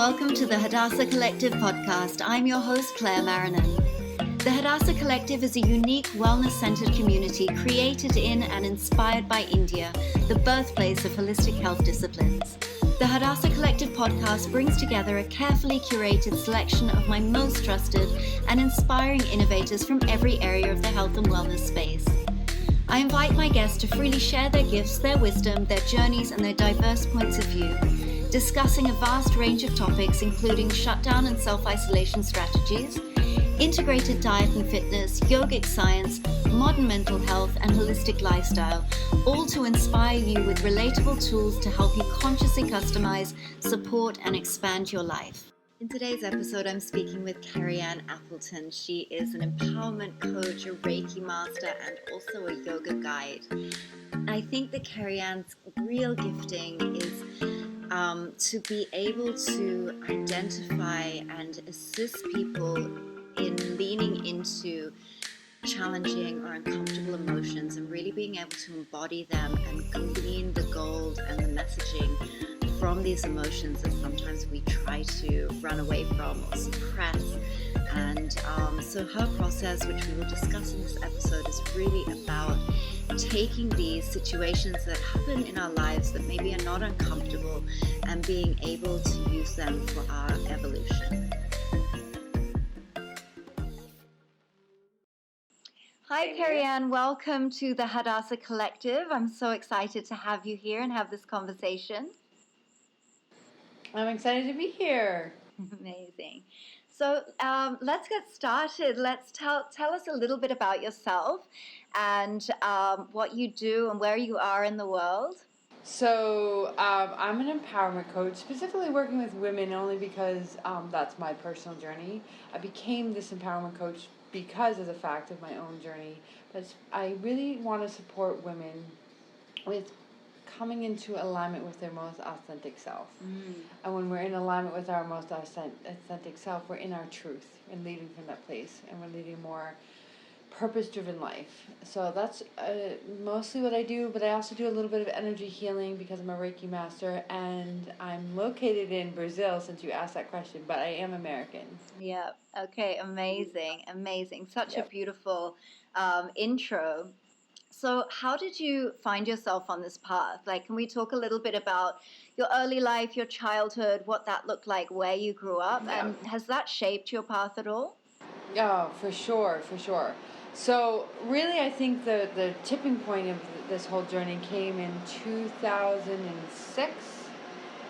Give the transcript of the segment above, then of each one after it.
welcome to the Hadassah Collective podcast. I'm your host, Claire Marrinan. The Hadassah Collective is a unique, wellness-centered community created in and inspired by India, the birthplace of holistic health disciplines. The Hadassah Collective podcast brings together a carefully curated selection of my most trusted and inspiring innovators from every area of the health and wellness space. I invite my guests to freely share their gifts, their wisdom, their journeys, and their diverse points of view, discussing a vast range of topics including shutdown and self-isolation strategies, integrated diet and fitness, yogic science, modern mental health, and holistic lifestyle, all to inspire you with relatable tools to help you consciously customize, support, and expand your life. In today's episode, I'm speaking with Kerri-Ann Appleton. She is an empowerment coach, a Reiki master, and also a yoga guide. I think that Kerri-Ann's real gifting is to be able to identify and assist people in leaning into challenging or uncomfortable emotions and really being able to embody them and glean the gold and the messaging from these emotions that sometimes we try to run away from or suppress. And so her process, which we will discuss in this episode, is really about taking these situations that happen in our lives that maybe are not uncomfortable and being able to use them for our evolution. Hi, Kerri-Ann. Welcome to the Hadassah Collective. I'm so excited to have you here and have this conversation. I'm excited to be here. Amazing. So let's get started. Let's tell us a little bit about yourself and what you do and where you are in the world. So I'm an empowerment coach, specifically working with women only because that's my personal journey. I became this empowerment coach because of the fact of my own journey. But I really want to support women with coming into alignment with their most authentic self. And when we're in alignment with our most authentic self, we're in our truth and leading from that place, and we're leading more purpose-driven life. So that's mostly what I do, but I also do a little bit of energy healing because I'm a Reiki master, and I'm located in Brazil, since you asked that question, but I am American. Yeah. Okay. Amazing. Such a beautiful intro. So how did you find yourself on this path? Like, can we talk a little bit about your early life, your childhood, what that looked like, where you grew up, and has that shaped your path at all? Oh, for sure. So really, I think the tipping point of this whole journey came in 2006.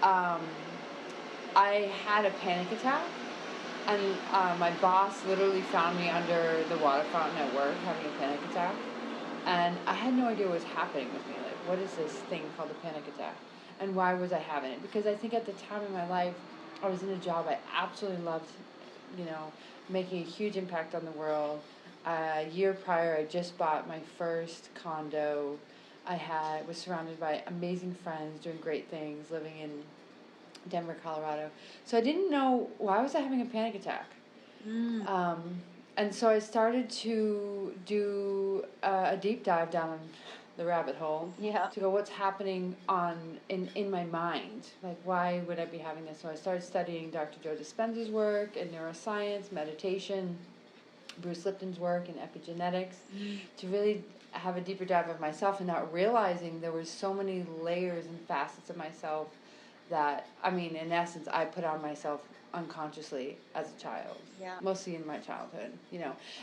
I had a panic attack, and my boss literally found me under the water fountain at work having a panic attack. And I had no idea what was happening with me. Like, what is this thing called a panic attack? And why was I having it? Because I think at the time in my life, I was in a job I absolutely loved, making a huge impact on the world. A year prior, I just bought my first condo. Was surrounded by amazing friends, doing great things, living in Denver, Colorado. So I didn't know, why was I having a panic attack? And so I started to do a deep dive down the rabbit hole to go, what's happening in my mind? Like, why would I be having this? So I started studying Dr. Joe Dispenza's work in neuroscience, meditation, Bruce Lipton's work in epigenetics, to really have a deeper dive of myself, and not realizing there were so many layers and facets of myself that, in essence, I put on myself unconsciously as a child, mostly in my childhood,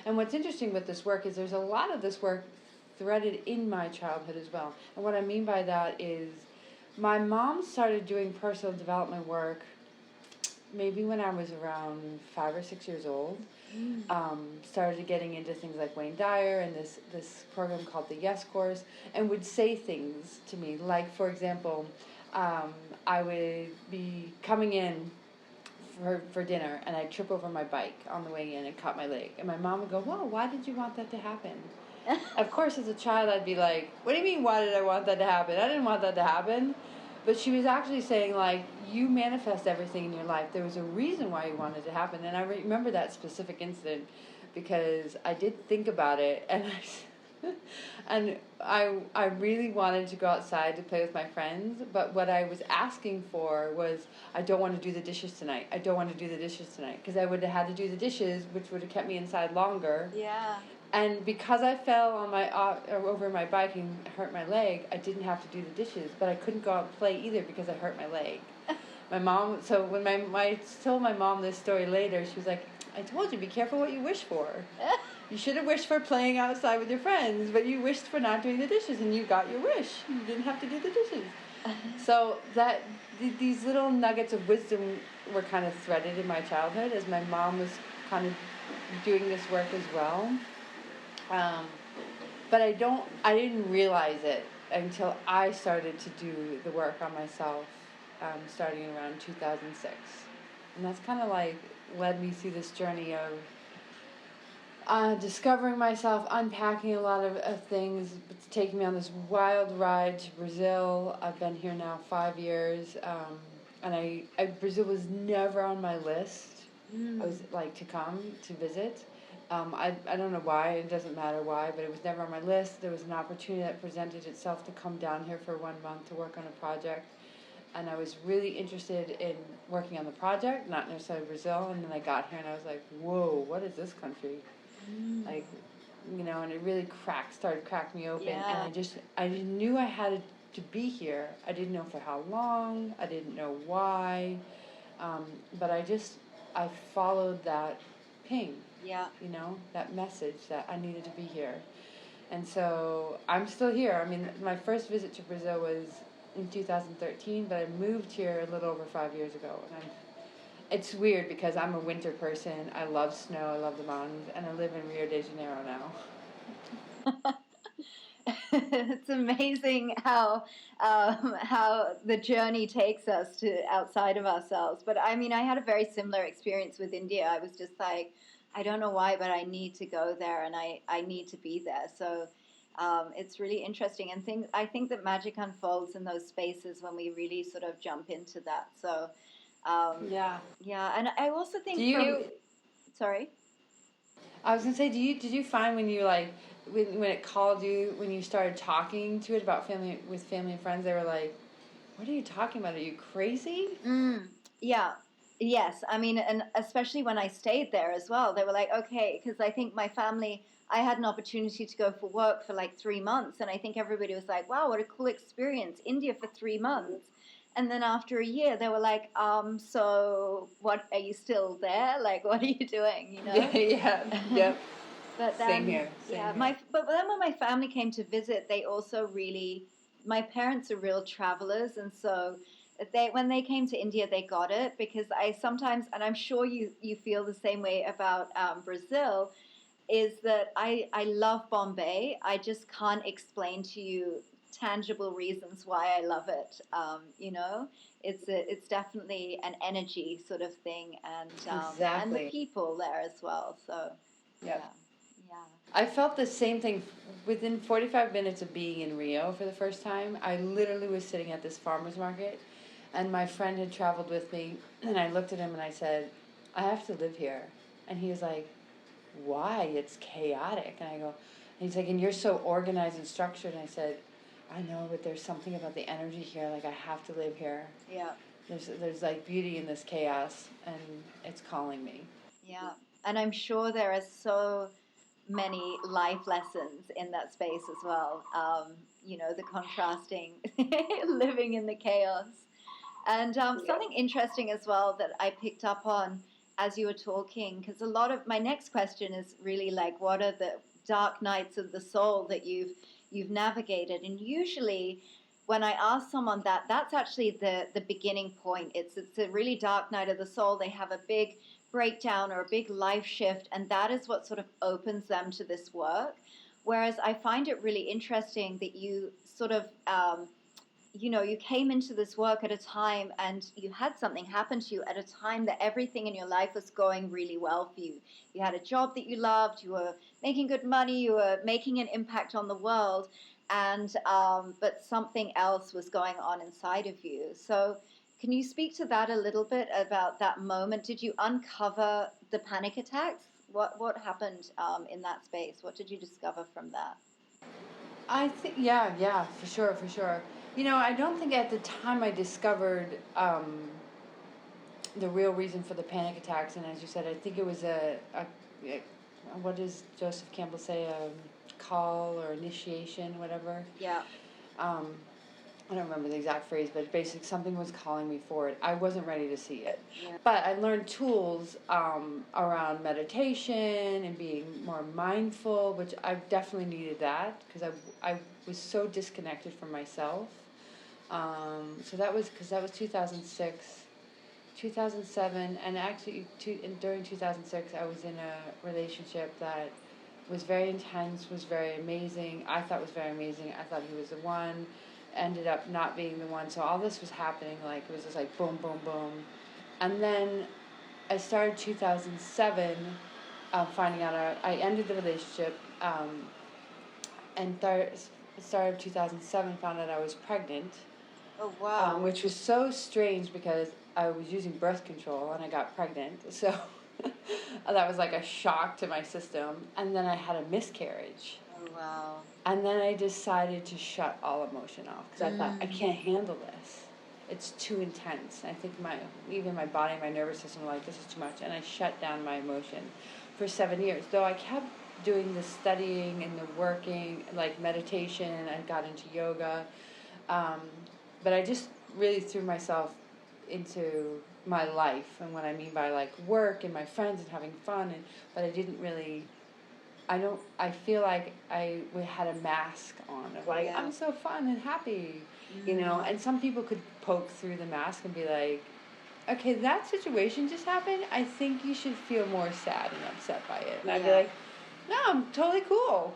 And what's interesting with this work is there's a lot of this work threaded in my childhood as well. And what I mean by that is my mom started doing personal development work maybe when I was around 5 or 6 years old. Started getting into things like Wayne Dyer and this program called the Yes Course, and would say things to me like, for example, I would be coming in for dinner, and I'd trip over my bike on the way in and cut my leg. And my mom would go, "Whoa, why did you want that to happen?" Of course, as a child, I'd be like, "What do you mean, why did I want that to happen? I didn't want that to happen." But she was actually saying, like, you manifest everything in your life. There was a reason why you wanted it to happen. And I remember that specific incident because I did think about it, and And I really wanted to go outside to play with my friends, but what I was asking for was, I don't want to do the dishes tonight. I don't want to do the dishes tonight. Because I would have had to do the dishes, which would have kept me inside longer. Yeah. And because I fell on my over my bike and hurt my leg, I didn't have to do the dishes, but I couldn't go out and play either because I hurt my leg. My mom, so when I told my mom this story later, she was like, I told you, be careful what you wish for. You should have wished for playing outside with your friends, but you wished for not doing the dishes, and you got your wish. You didn't have to do the dishes. So these little nuggets of wisdom were kind of threaded in my childhood as my mom was kind of doing this work as well. But I didn't realize it until I started to do the work on myself, starting around 2006. And that's kind of like led me through this journey of discovering myself, unpacking a lot of things. It's taking me on this wild ride to Brazil. I've been here now 5 years, and Brazil was never on my list. I was like to come to visit. I don't know why, it doesn't matter why, but it was never on my list. There was an opportunity that presented itself to come down here for 1 month to work on a project. And I was really interested in working on the project, not necessarily Brazil. And then I got here and I was like, whoa, what is this country? Like, and it really started cracking me open. Yeah. And I knew I had to be here. I didn't know for how long. I didn't know why. But I followed that ping. Yeah. That message that I needed to be here. And so I'm still here. I mean, my first visit to Brazil was in 2013, but I moved here a little over 5 years ago. And it's weird because I'm a winter person. I love snow. I love the mountains. And I live in Rio de Janeiro now. It's amazing how the journey takes us to outside of ourselves. But I mean, I had a very similar experience with India. I was just like, I don't know why, but I need to go there, and I need to be there. So it's really interesting, and I think that magic unfolds in those spaces when we really sort of jump into that. So yeah, and I also think sorry. I was gonna say, did you find when you when it called you, when you started talking to it about family and friends, they were like, "What are you talking about? Are you crazy?" Yeah. Yes. I mean, and especially when I stayed there as well, they were like, okay, because I think my family, I had an opportunity to go for work for like 3 months. And I think everybody was like, wow, what a cool experience. India for 3 months. And then after a year, they were like, so what, are you still there? Like, what are you doing? Yeah. But then, Same here. But then when my family came to visit, they also really, my parents are real travelers. And so when they came to India, they got it, because I sometimes, and I'm sure you feel the same way about Brazil, is that I love Bombay. I just can't explain to you tangible reasons why I love it. It's definitely an energy sort of thing, and and the people there as well. So yeah. I felt the same thing within 45 minutes of being in Rio for the first time. I literally was sitting at this farmer's market, and my friend had traveled with me, and I looked at him and I said, I have to live here. And he was like, why? It's chaotic. And I go, and he's like, and you're so organized and structured. And I said, I know, but there's something about the energy here. Like, I have to live here. Yeah. There's like beauty in this chaos, and it's calling me. Yeah. And I'm sure there are so many life lessons in that space as well. The contrasting, living in the chaos. And something interesting as well that I picked up on as you were talking, because a lot of my next question is really like, what are the dark nights of the soul that you've navigated? And usually when I ask someone that's actually the beginning point. It's a really dark night of the soul. They have a big breakdown or a big life shift, and that is what sort of opens them to this work. Whereas I find it really interesting that you sort of you came into this work at a time, and you had something happen to you at a time that everything in your life was going really well for you. You had a job that you loved, you were making good money, you were making an impact on the world, and but something else was going on inside of you. So can you speak to that a little bit, about that moment? Did you uncover the panic attacks? What happened in that space? What did you discover from that? I think, yeah, for sure. You know, I don't think at the time I discovered the real reason for the panic attacks, and as you said, I think it was a what does Joseph Campbell say, a call or initiation, whatever. Yeah. I don't remember the exact phrase, but basically something was calling me forward. I wasn't ready to see it. Yeah. But I learned tools around meditation and being more mindful, which I definitely needed that because I was so disconnected from myself. So that was 2006, 2007, and actually during 2006 I was in a relationship that was very intense, was very amazing. I thought was very amazing. I thought he was the one. Ended up not being the one. So all this was happening, like it was just like boom, boom, boom. And then I started 2007 finding out I ended the relationship and started 2007 found out I was pregnant. Oh, wow. Which was so strange because I was using birth control and I got pregnant. So that was like a shock to my system. And then I had a miscarriage. Oh, wow. And then I decided to shut all emotion off because I thought, I can't handle this. It's too intense. I think even my body, my nervous system were like, this is too much. And I shut down my emotion for 7 years. Though I kept doing the studying and the working, like meditation. I got into yoga. But I just really threw myself into my life. And what I mean by like work and my friends and having fun. But I didn't really... I feel like we had a mask on of like, I'm so fun and happy, you know, and some people could poke through the mask and be like, okay, that situation just happened. I think you should feel more sad and upset by it. And I'd be like, no, I'm totally cool.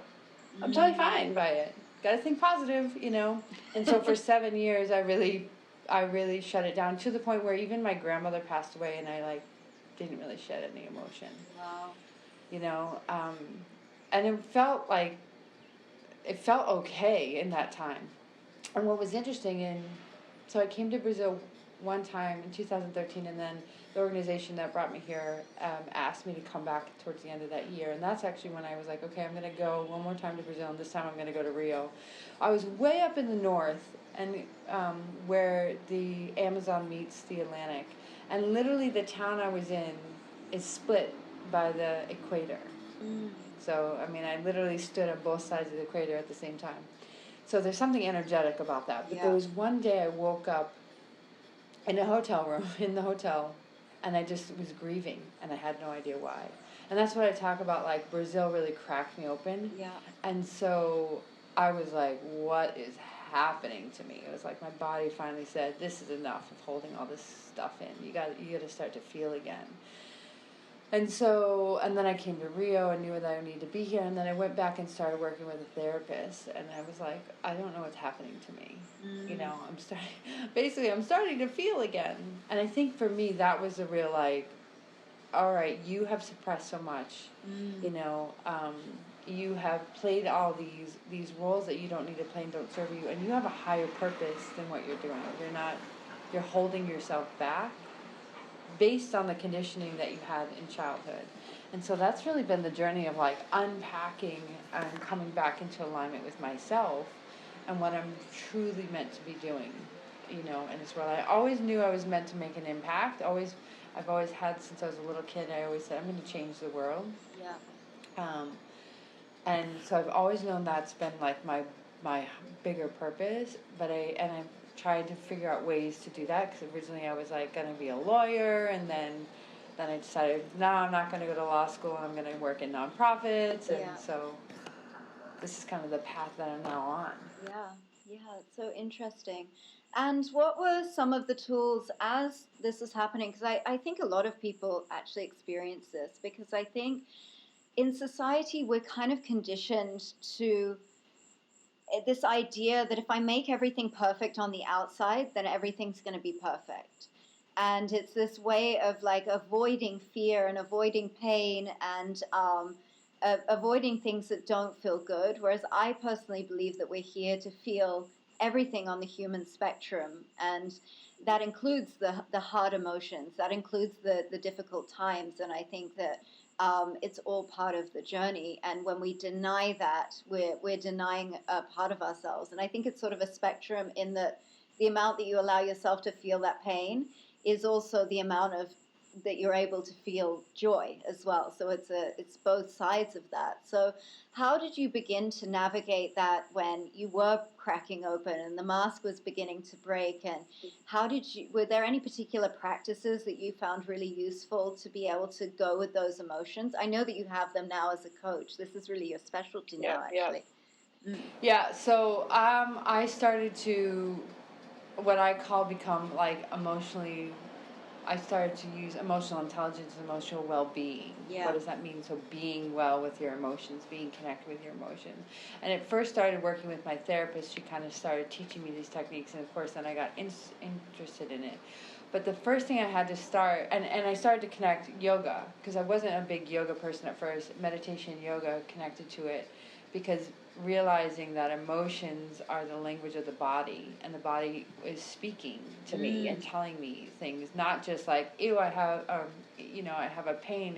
I'm totally fine by it. Got to think positive, you know? And so for 7 years, I really shut it down to the point where even my grandmother passed away and I like didn't really shed any emotion. Wow. You know, and it felt okay in that time. And what was interesting, so I came to Brazil one time in 2013, and then the organization that brought me here asked me to come back towards the end of that year. And that's actually when I was like, okay, I'm going to go one more time to Brazil, and this time I'm going to go to Rio. I was way up in the north, and where the Amazon meets the Atlantic. And literally the town I was in is split by the equator. So, I mean, I literally stood on both sides of the equator at the same time. So there's something energetic about that. But there was one day I woke up in a hotel room, in the hotel, and I just was grieving, and I had no idea why. And that's what I talk about, like, Brazil really cracked me open. Yeah. And so I was like, what is happening to me? It was like my body finally said, this is enough of holding all this stuff in. You got to start to feel again. And then I came to Rio and knew that I needed to be here. And then I went back and started working with a therapist. And I was like, I don't know what's happening to me. You know, I'm starting to feel again. And I think for me, that was a real like, all right, you have suppressed so much. You know, you have played all these roles that you don't need to play and don't serve you. And you have a higher purpose than what you're doing. You're holding yourself back based on the conditioning that you had in childhood. And so that's really been the journey of like unpacking and coming back into alignment with myself and what I'm truly meant to be doing, you know, in this world. I always knew I was meant to make an impact. I've always had, since I was a little kid, I always said, I'm going to change the world. Yeah. And so I've always known that's been like my bigger purpose, but I'm tried to figure out ways to do that, because originally I was like going to be a lawyer, and then I decided, no, I'm not going to go to law school, I'm going to work in nonprofits, and so this is kind of the path that I'm now on. Yeah, it's so interesting. And what were some of the tools as this was happening? Because I think a lot of people actually experience this, because I think in society we're kind of conditioned to this idea that if I make everything perfect on the outside, then everything's going to be perfect. And it's this way of like avoiding fear and avoiding pain and avoiding things that don't feel good. Whereas I personally believe that we're here to feel everything on the human spectrum. And that includes the hard emotions. That includes the difficult times. And I think that It's all part of the journey. And when we deny that, we're denying a part of ourselves. And I think it's sort of a spectrum in that the amount that you allow yourself to feel that pain is also the amount of that you're able to feel joy as well. So it's both sides of that. So how did you begin to navigate that when you were cracking open and the mask was beginning to break? And were there any particular practices that you found really useful to be able to go with those emotions? I know that you have them now as a coach. This is really your specialty now, actually. Yeah, so I started to, what I call become like emotionally, I started to use emotional intelligence and emotional well-being. Yeah. What does that mean? So being well with your emotions, being connected with your emotions. And it first started working with my therapist. She kind of started teaching me these techniques, and of course then I got interested in it. But the first thing I had to start, and I started to connect yoga, because I wasn't a big yoga person at first. Meditation, yoga connected to it, because realizing that emotions are the language of the body, and the body is speaking to me and telling me things, not just like, ew, I have I have a pain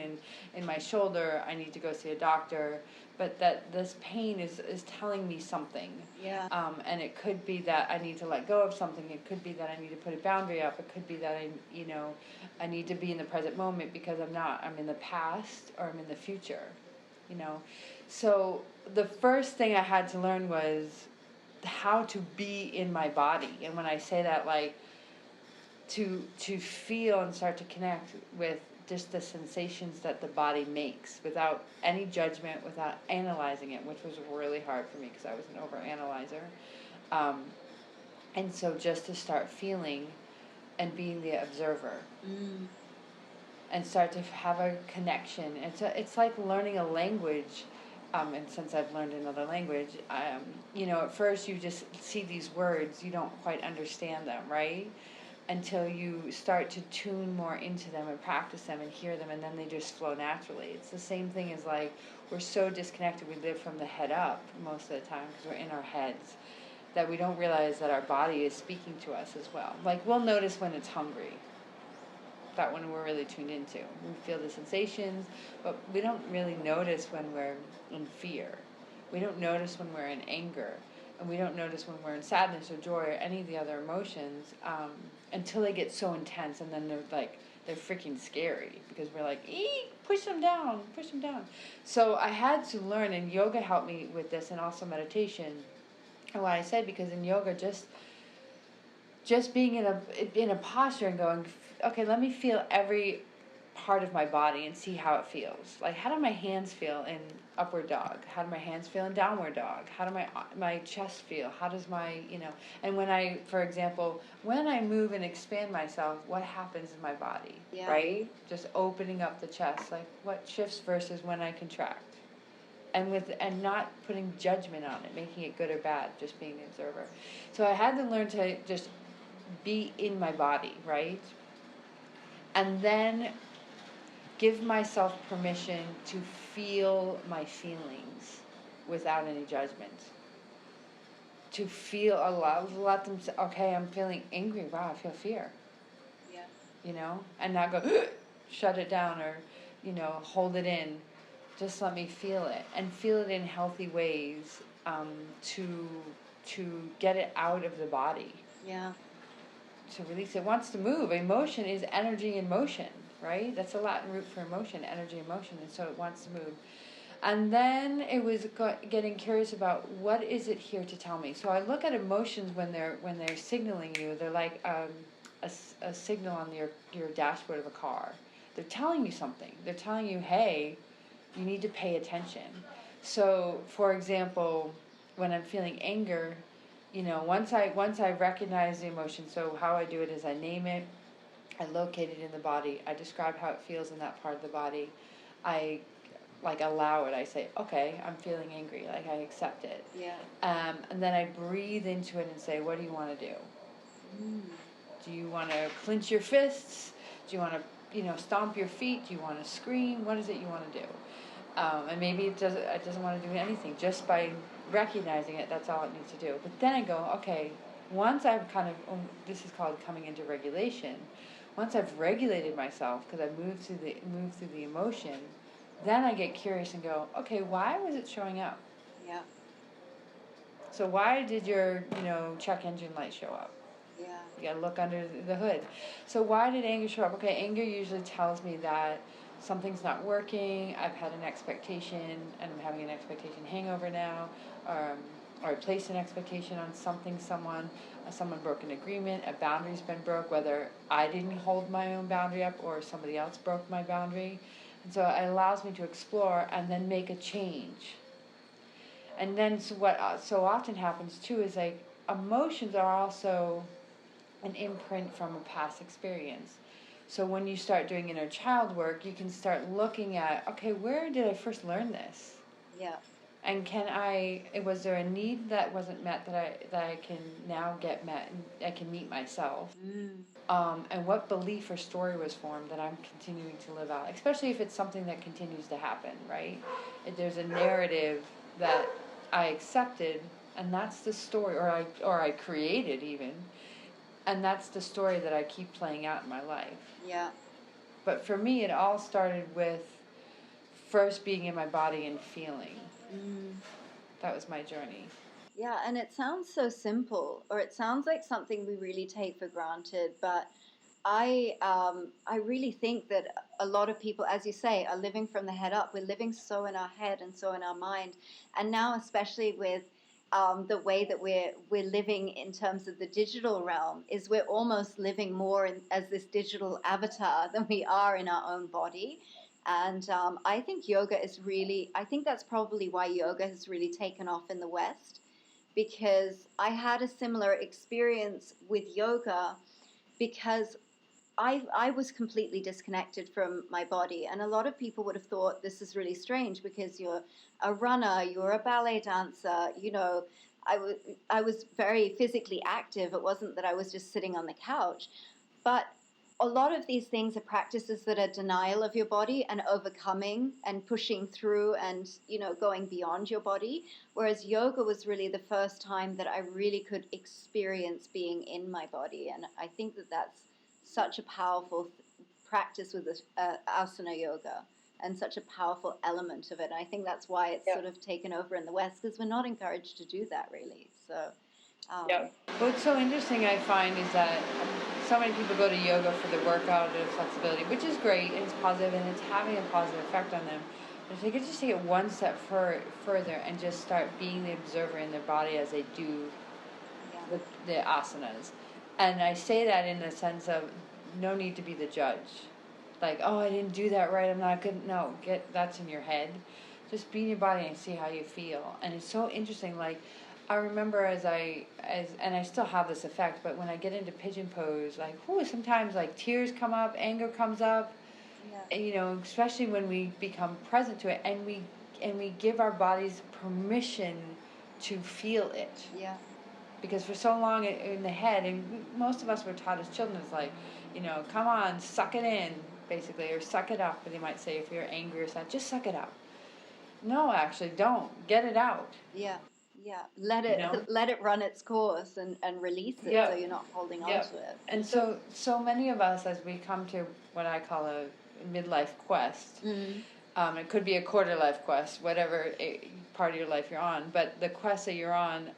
in my shoulder, I need to go see a doctor, but that this pain is telling me something. Yeah. And it could be that I need to let go of something, it could be that I need to put a boundary up, it could be that I need to be in the present moment because I'm in the past or I'm in the future, So the first thing I had to learn was how to be in my body. And when I say that, like, to feel and start to connect with just the sensations that the body makes without any judgment, without analyzing it, which was really hard for me because I was an overanalyzer. And so just to start feeling and being the observer. And start to have a connection. It's like learning a language. And since I've learned another language, at first you just see these words, you don't quite understand them, right? Until you start to tune more into them and practice them and hear them, and then they just flow naturally. It's the same thing as, like, we're so disconnected, we live from the head up most of the time because we're in our heads, that we don't realize that our body is speaking to us as well. Like, we'll notice when it's hungry. That when we're really tuned into. We feel the sensations, but we don't really notice when we're in fear. We don't notice when we're in anger, and we don't notice when we're in sadness or joy or any of the other emotions until they get so intense, and then they're freaking scary because we're like, push them down. So I had to learn, and yoga helped me with this, and also meditation. And what I said, because in yoga, just being in a posture and going, okay, let me feel every part of my body and see how it feels. Like, how do my hands feel in upward dog? How do my hands feel in downward dog? How do my chest feel? How does and for example, when I move and expand myself, what happens in my body, right? Just opening up the chest, like what shifts versus when I contract. And not putting judgment on it, making it good or bad, just being the observer. So I had to learn to just be in my body, right? And then give myself permission to feel my feelings without any judgment. To feel, let them say, okay, I'm feeling angry, wow, I feel fear. Yeah. And not go, shut it down or, hold it in. Just let me feel it, and feel it in healthy ways, to get it out of the body. Yeah. To release it. Wants to move. Emotion is energy in motion, right? That's a Latin root for emotion, energy in motion, and so it wants to move. And then it was getting curious about what is it here to tell me. So I look at emotions when they're signaling you. They're like a signal on your dashboard of a car. They're telling you something. They're telling you, hey, you need to pay attention. So, for example, when I'm feeling anger, once I recognize the emotion, so how I do it is I name it, I locate it in the body, I describe how it feels in that part of the body, I allow it, I say, okay, I'm feeling angry, I accept it. Yeah. And then I breathe into it and say, what do you want to do? Do you want to clench your fists? Do you want to, stomp your feet? Do you want to scream? What is it you want to do? And maybe it doesn't want to do anything. Just by recognizing it, that's all it needs to do. But then I go, okay, once I've this is called coming into regulation. Once I've regulated myself, because I've moved through the emotion, then I get curious and go, okay, why was it showing up? Yeah. So why did your, check engine light show up? Yeah. You gotta look under the hood. So why did anger show up? Okay, anger usually tells me that something's not working, I've had an expectation, and I'm having an expectation hangover now, or I placed an expectation on something, someone broke an agreement, a boundary's been broke, whether I didn't hold my own boundary up or somebody else broke my boundary. And so it allows me to explore and then make a change. And then what so often happens too is like emotions are also an imprint from a past experience. So when you start doing inner child work, you can start looking at, okay, where did I first learn this? Yeah. And was there a need that wasn't met that I can now get met and I can meet myself? And what belief or story was formed that I'm continuing to live out, especially if it's something that continues to happen, right? If there's a narrative that I accepted, and that's the story, or I created even, and that's the story that I keep playing out in my life. Yeah. But for me, it all started with first being in my body and feeling. That was my journey. Yeah, and it sounds so simple, or it sounds like something we really take for granted, but I really think that a lot of people, as you say, are living from the head up. We're living so in our head and so in our mind, and now especially with the way that we're living in terms of the digital realm, is we're almost living more as this digital avatar than we are in our own body. And I think I think that's probably why yoga has really taken off in the West, because I had a similar experience with yoga, because I was completely disconnected from my body. And a lot of people would have thought this is really strange because you're a runner, you're a ballet dancer, I was very physically active. It wasn't that I was just sitting on the couch. But a lot of these things are practices that are denial of your body and overcoming and pushing through and, going beyond your body. Whereas yoga was really the first time that I really could experience being in my body. And I think that that's such a powerful practice with asana yoga, and such a powerful element of it. And I think that's why it's sort of taken over in the West, because we're not encouraged to do that really. So What's so interesting I find is that so many people go to yoga for the workout or the flexibility, which is great and it's positive and it's having a positive effect on them. But if they could just take it one step further and just start being the observer in their body as they do the asanas. And I say that in the sense of no need to be the judge. Like, oh, I didn't do that right, I'm not good. No, that's in your head. Just be in your body and see how you feel. And it's so interesting, like, I remember and I still have this effect, but when I get into pigeon pose, like, sometimes like tears come up, anger comes up, and, especially when we become present to it, and we give our bodies permission to feel it. Yeah. Because for so long in the head, and most of us were taught as children, it's like, come on, suck it in, basically, or suck it up, they might say if you're angry or sad, just suck it up. No, actually, don't. Get it out. Yeah. Yeah, let it run its course and release it, so you're not holding on to it. And so many of us, as we come to what I call a midlife quest, it could be a quarter life quest, whatever part of your life you're on, but the quest that you're on,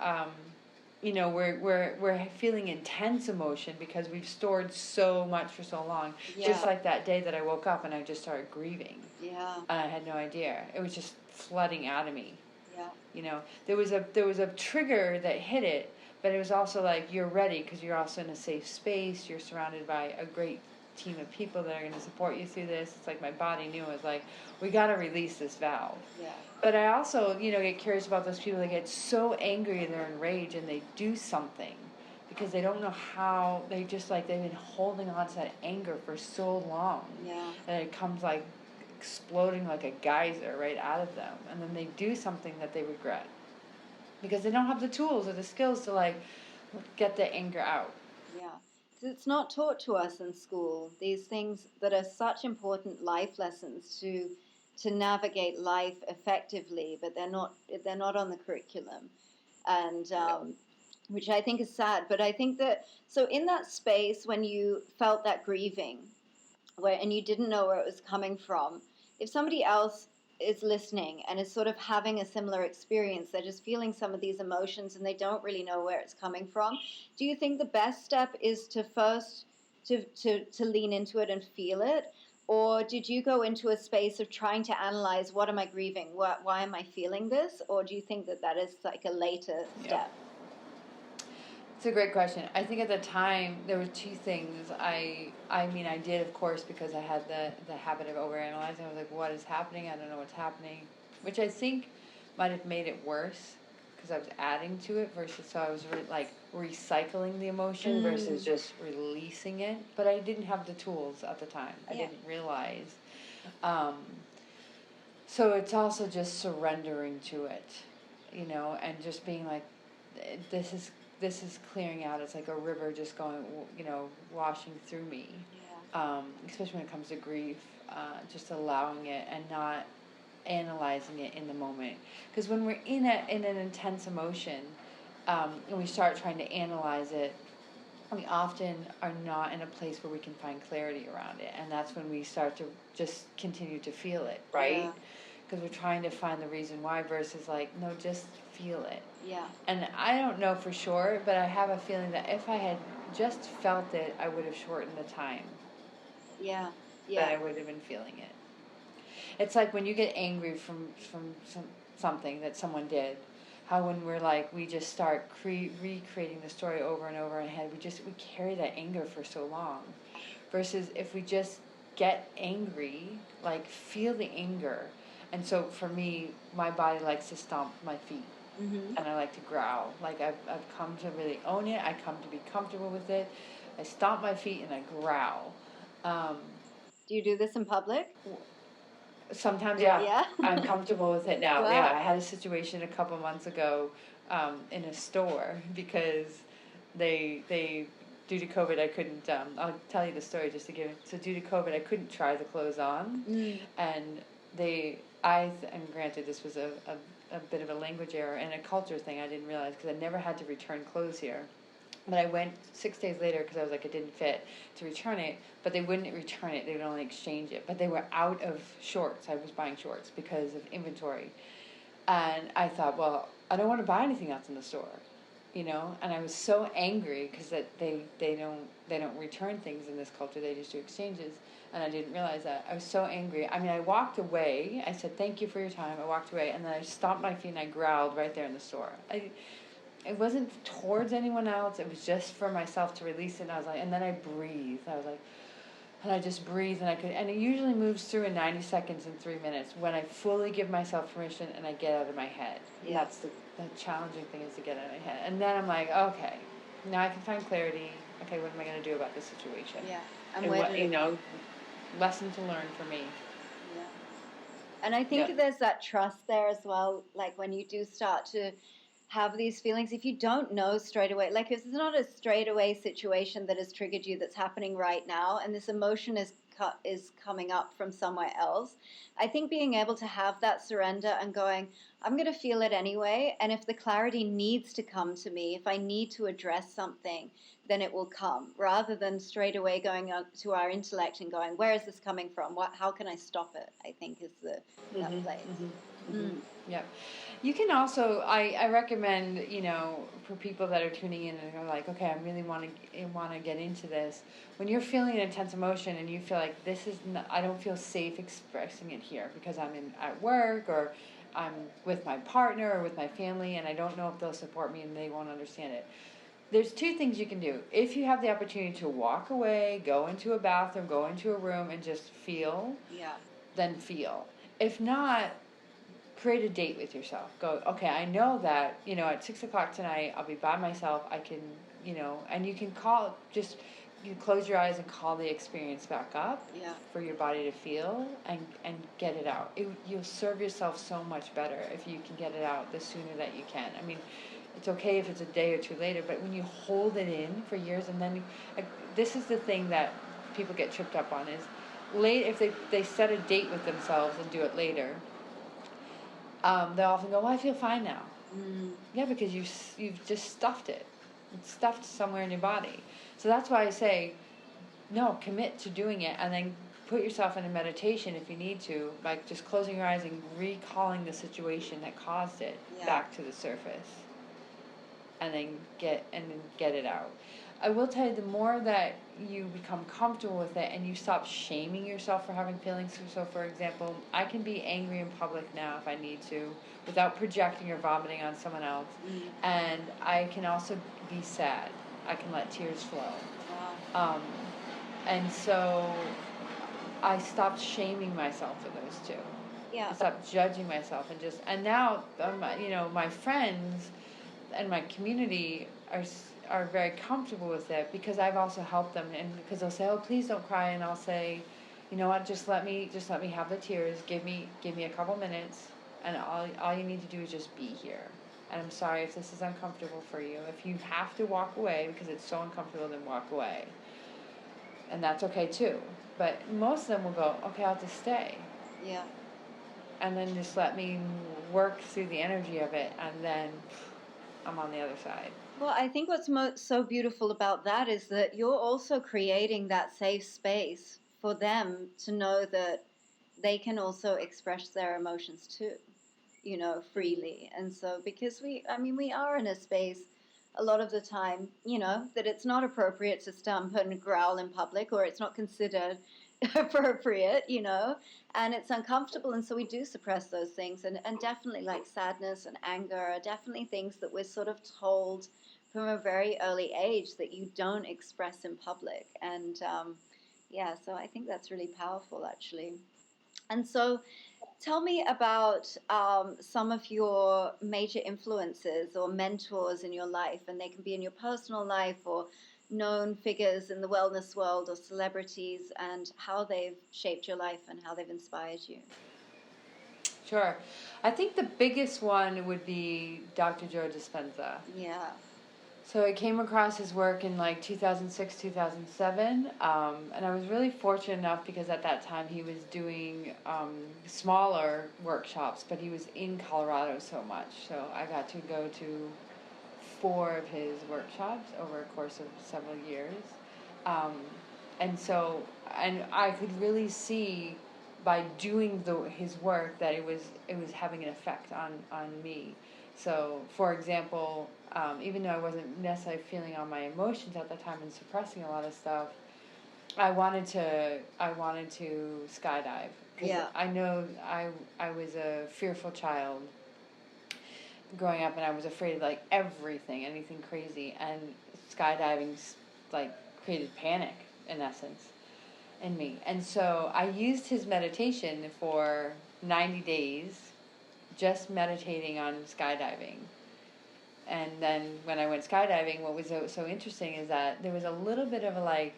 we're feeling intense emotion because we've stored so much for so long. Just like that day that I woke up and I just started grieving. Yeah. And I had no idea. It was just flooding out of me. Yeah. There was a trigger that hit it, but it was also like you're ready because you're also in a safe space. You're surrounded by a great team of people that are going to support you through this. It's like my body knew it was like, we got to release this valve. Yeah. But I also, get curious about those people that get so angry, they're enraged, and they do something because they don't know how. They just they've been holding on to that anger for so long. Yeah. And it comes like exploding like a geyser right out of them, and then they do something that they regret because they don't have the tools or the skills to get the anger out. Yeah, it's not taught to us in school, these things that are such important life lessons to navigate life effectively, but they're not on the curriculum, and which I think is sad. But I think that, so in that space when you felt that grieving, and you didn't know where it was coming from, if somebody else is listening and is sort of having a similar experience, they're just feeling some of these emotions and they don't really know where it's coming from, do you think the best step is to first to lean into it and feel it? Or did you go into a space of trying to analyze, what am I grieving? Why am I feeling this? Or do you think that that is like a later step? It's a great question. I think at the time there were two things. I mean, I did, of course, because I had the habit of overanalyzing. I was like, what is happening? I don't know what's happening, which I think might have made it worse because I was adding to it versus, so I was like recycling the emotion versus just releasing it. But I didn't have the tools at the time. I didn't realize. So it's also just surrendering to it, and just being like, this is clearing out. It's like a river just going, washing through me. Especially when it comes to grief, just allowing it and not analyzing it in the moment. Because when we're in an intense emotion, and we start trying to analyze it, we often are not in a place where we can find clarity around it, and that's when we start to just continue to feel it, right? Because we're trying to find the reason why versus like, no, just feel it. And I don't know for sure, but I have a feeling that if I had just felt it, I would have shortened the time that I would have been feeling it. It's like when you get angry from something that someone did, how when we're like, we just start recreating the story over and over in our head, we carry that anger for so long. Versus if we just get angry, like feel the anger. And so for me, my body likes to stomp my feet. And I like to growl. Like I've come to really own it. I come to be comfortable with it. I stomp my feet and I growl. Do you do this in public? Sometimes, yeah. I'm comfortable with it now. Wow. Yeah, I had a situation a couple months ago in a store because they due to COVID, I couldn't. I'll tell you the story just to give it. So due to COVID, I couldn't try the clothes on, and and granted this was a bit of a language error and a culture thing. I didn't realize because I never had to return clothes here. But I went 6 days later because I was like, it didn't fit, to return it. But they wouldn't return it. They would only exchange it. But they were out of shorts. I was buying shorts because of inventory. And I thought, well, I don't want to buy anything else in the store, And I was so angry because that they don't return things in this culture. They just do exchanges. And I didn't realize that. I was so angry. I mean, I walked away. I said, thank you for your time. I walked away. And then I stomped my feet and I growled right there in the store. It wasn't towards anyone else. It was just for myself to release it. And I was like, and then I breathed. I was like, and I just breathed and it usually moves through in 90 seconds and 3 minutes when I fully give myself permission and I get out of my head. And that's the challenging thing, is to get out of my head. And then I'm like, okay, now I can find clarity. Okay, what am I going to do about this situation? Lesson to learn for me. And I think there's that trust there as well. Like when you do start to have these feelings, if you don't know straight away, like if it's not a straight away situation that has triggered you that's happening right now, and this emotion is coming up from somewhere else, I think being able to have that surrender and going, I'm going to feel it anyway, and if the clarity needs to come to me, if I need to address something, then it will come, rather than straight away going to our intellect and going, where is this coming from? How can I stop it? I think is that place. Yep. You can also, I recommend, for people that are tuning in and are like, okay, I really want to get into this. When you're feeling an intense emotion and you feel like I don't feel safe expressing it here because I'm at work or I'm with my partner or with my family and I don't know if they'll support me and they won't understand it. There's two things you can do. If you have the opportunity to walk away, go into a bathroom, go into a room and just feel, then feel. If not, create a date with yourself. Go, okay, I know that, at 6 o'clock tonight, I'll be by myself. I can, and you can you close your eyes and call the experience back up for your body to feel and get it out. You'll serve yourself so much better if you can get it out the sooner that you can. I mean, it's okay if it's a day or two later, but when you hold it in for years and then, this is the thing that people get tripped up on is if they set a date with themselves and do it later, they'll often go, well, I feel fine now. Yeah, because you've just stuffed it. It's stuffed somewhere in your body. So that's why I say, no, commit to doing it and then put yourself in a meditation if you need to, like just closing your eyes and recalling the situation that caused it back to the surface, and then get it out. I will tell you, the more that you become comfortable with it and you stop shaming yourself for having feelings. So for example, I can be angry in public now if I need to, without projecting or vomiting on someone else. And I can also be sad. I can let tears flow. And so I stopped shaming myself for those two. I stopped judging myself, and now, my friends and my community are very comfortable with it, because I've also helped them, and because they'll say, "Oh, please don't cry," and I'll say, "You know what? Just let me have the tears. Give me a couple minutes, and all you need to do is just be here. And I'm sorry if this is uncomfortable for you. If you have to walk away because it's so uncomfortable, then walk away, and that's okay too." But most of them will go, "Okay, I'll just stay." And then just let me work through the energy of it, and then I'm on the other side. Well, I think what's so beautiful about that is that you're also creating that safe space for them to know that they can also express their emotions too, freely. And so, because we are in a space a lot of the time, that it's not appropriate to stamp and growl in public, or it's not considered appropriate, and it's uncomfortable. And so we do suppress those things. And definitely, like sadness and anger are definitely things that we're sort of told from a very early age that you don't express in public. And so I think that's really powerful, actually. And so tell me about some of your major influences or mentors in your life, and they can be in your personal life or known figures in the wellness world or celebrities, and how they've shaped your life and how they've inspired you. Sure. I think the biggest one would be Dr. Joe Dispenza. Yeah. So I came across his work in like 2006, 2007, and I was really fortunate enough because at that time he was doing smaller workshops, but he was in Colorado so much. So I got to go to 4 of his workshops over a course of several years. And I could really see by doing his work that it was having an effect on me. So, for example, even though I wasn't necessarily feeling all my emotions at the time and suppressing a lot of stuff, I wanted to skydive. Yeah. I know I was a fearful child growing up, and I was afraid of like everything, anything crazy, and skydiving like created panic in essence in me. And so I used his meditation for 90 days, just meditating on skydiving. And then when I went skydiving, what was so interesting is that there was a little bit of a like,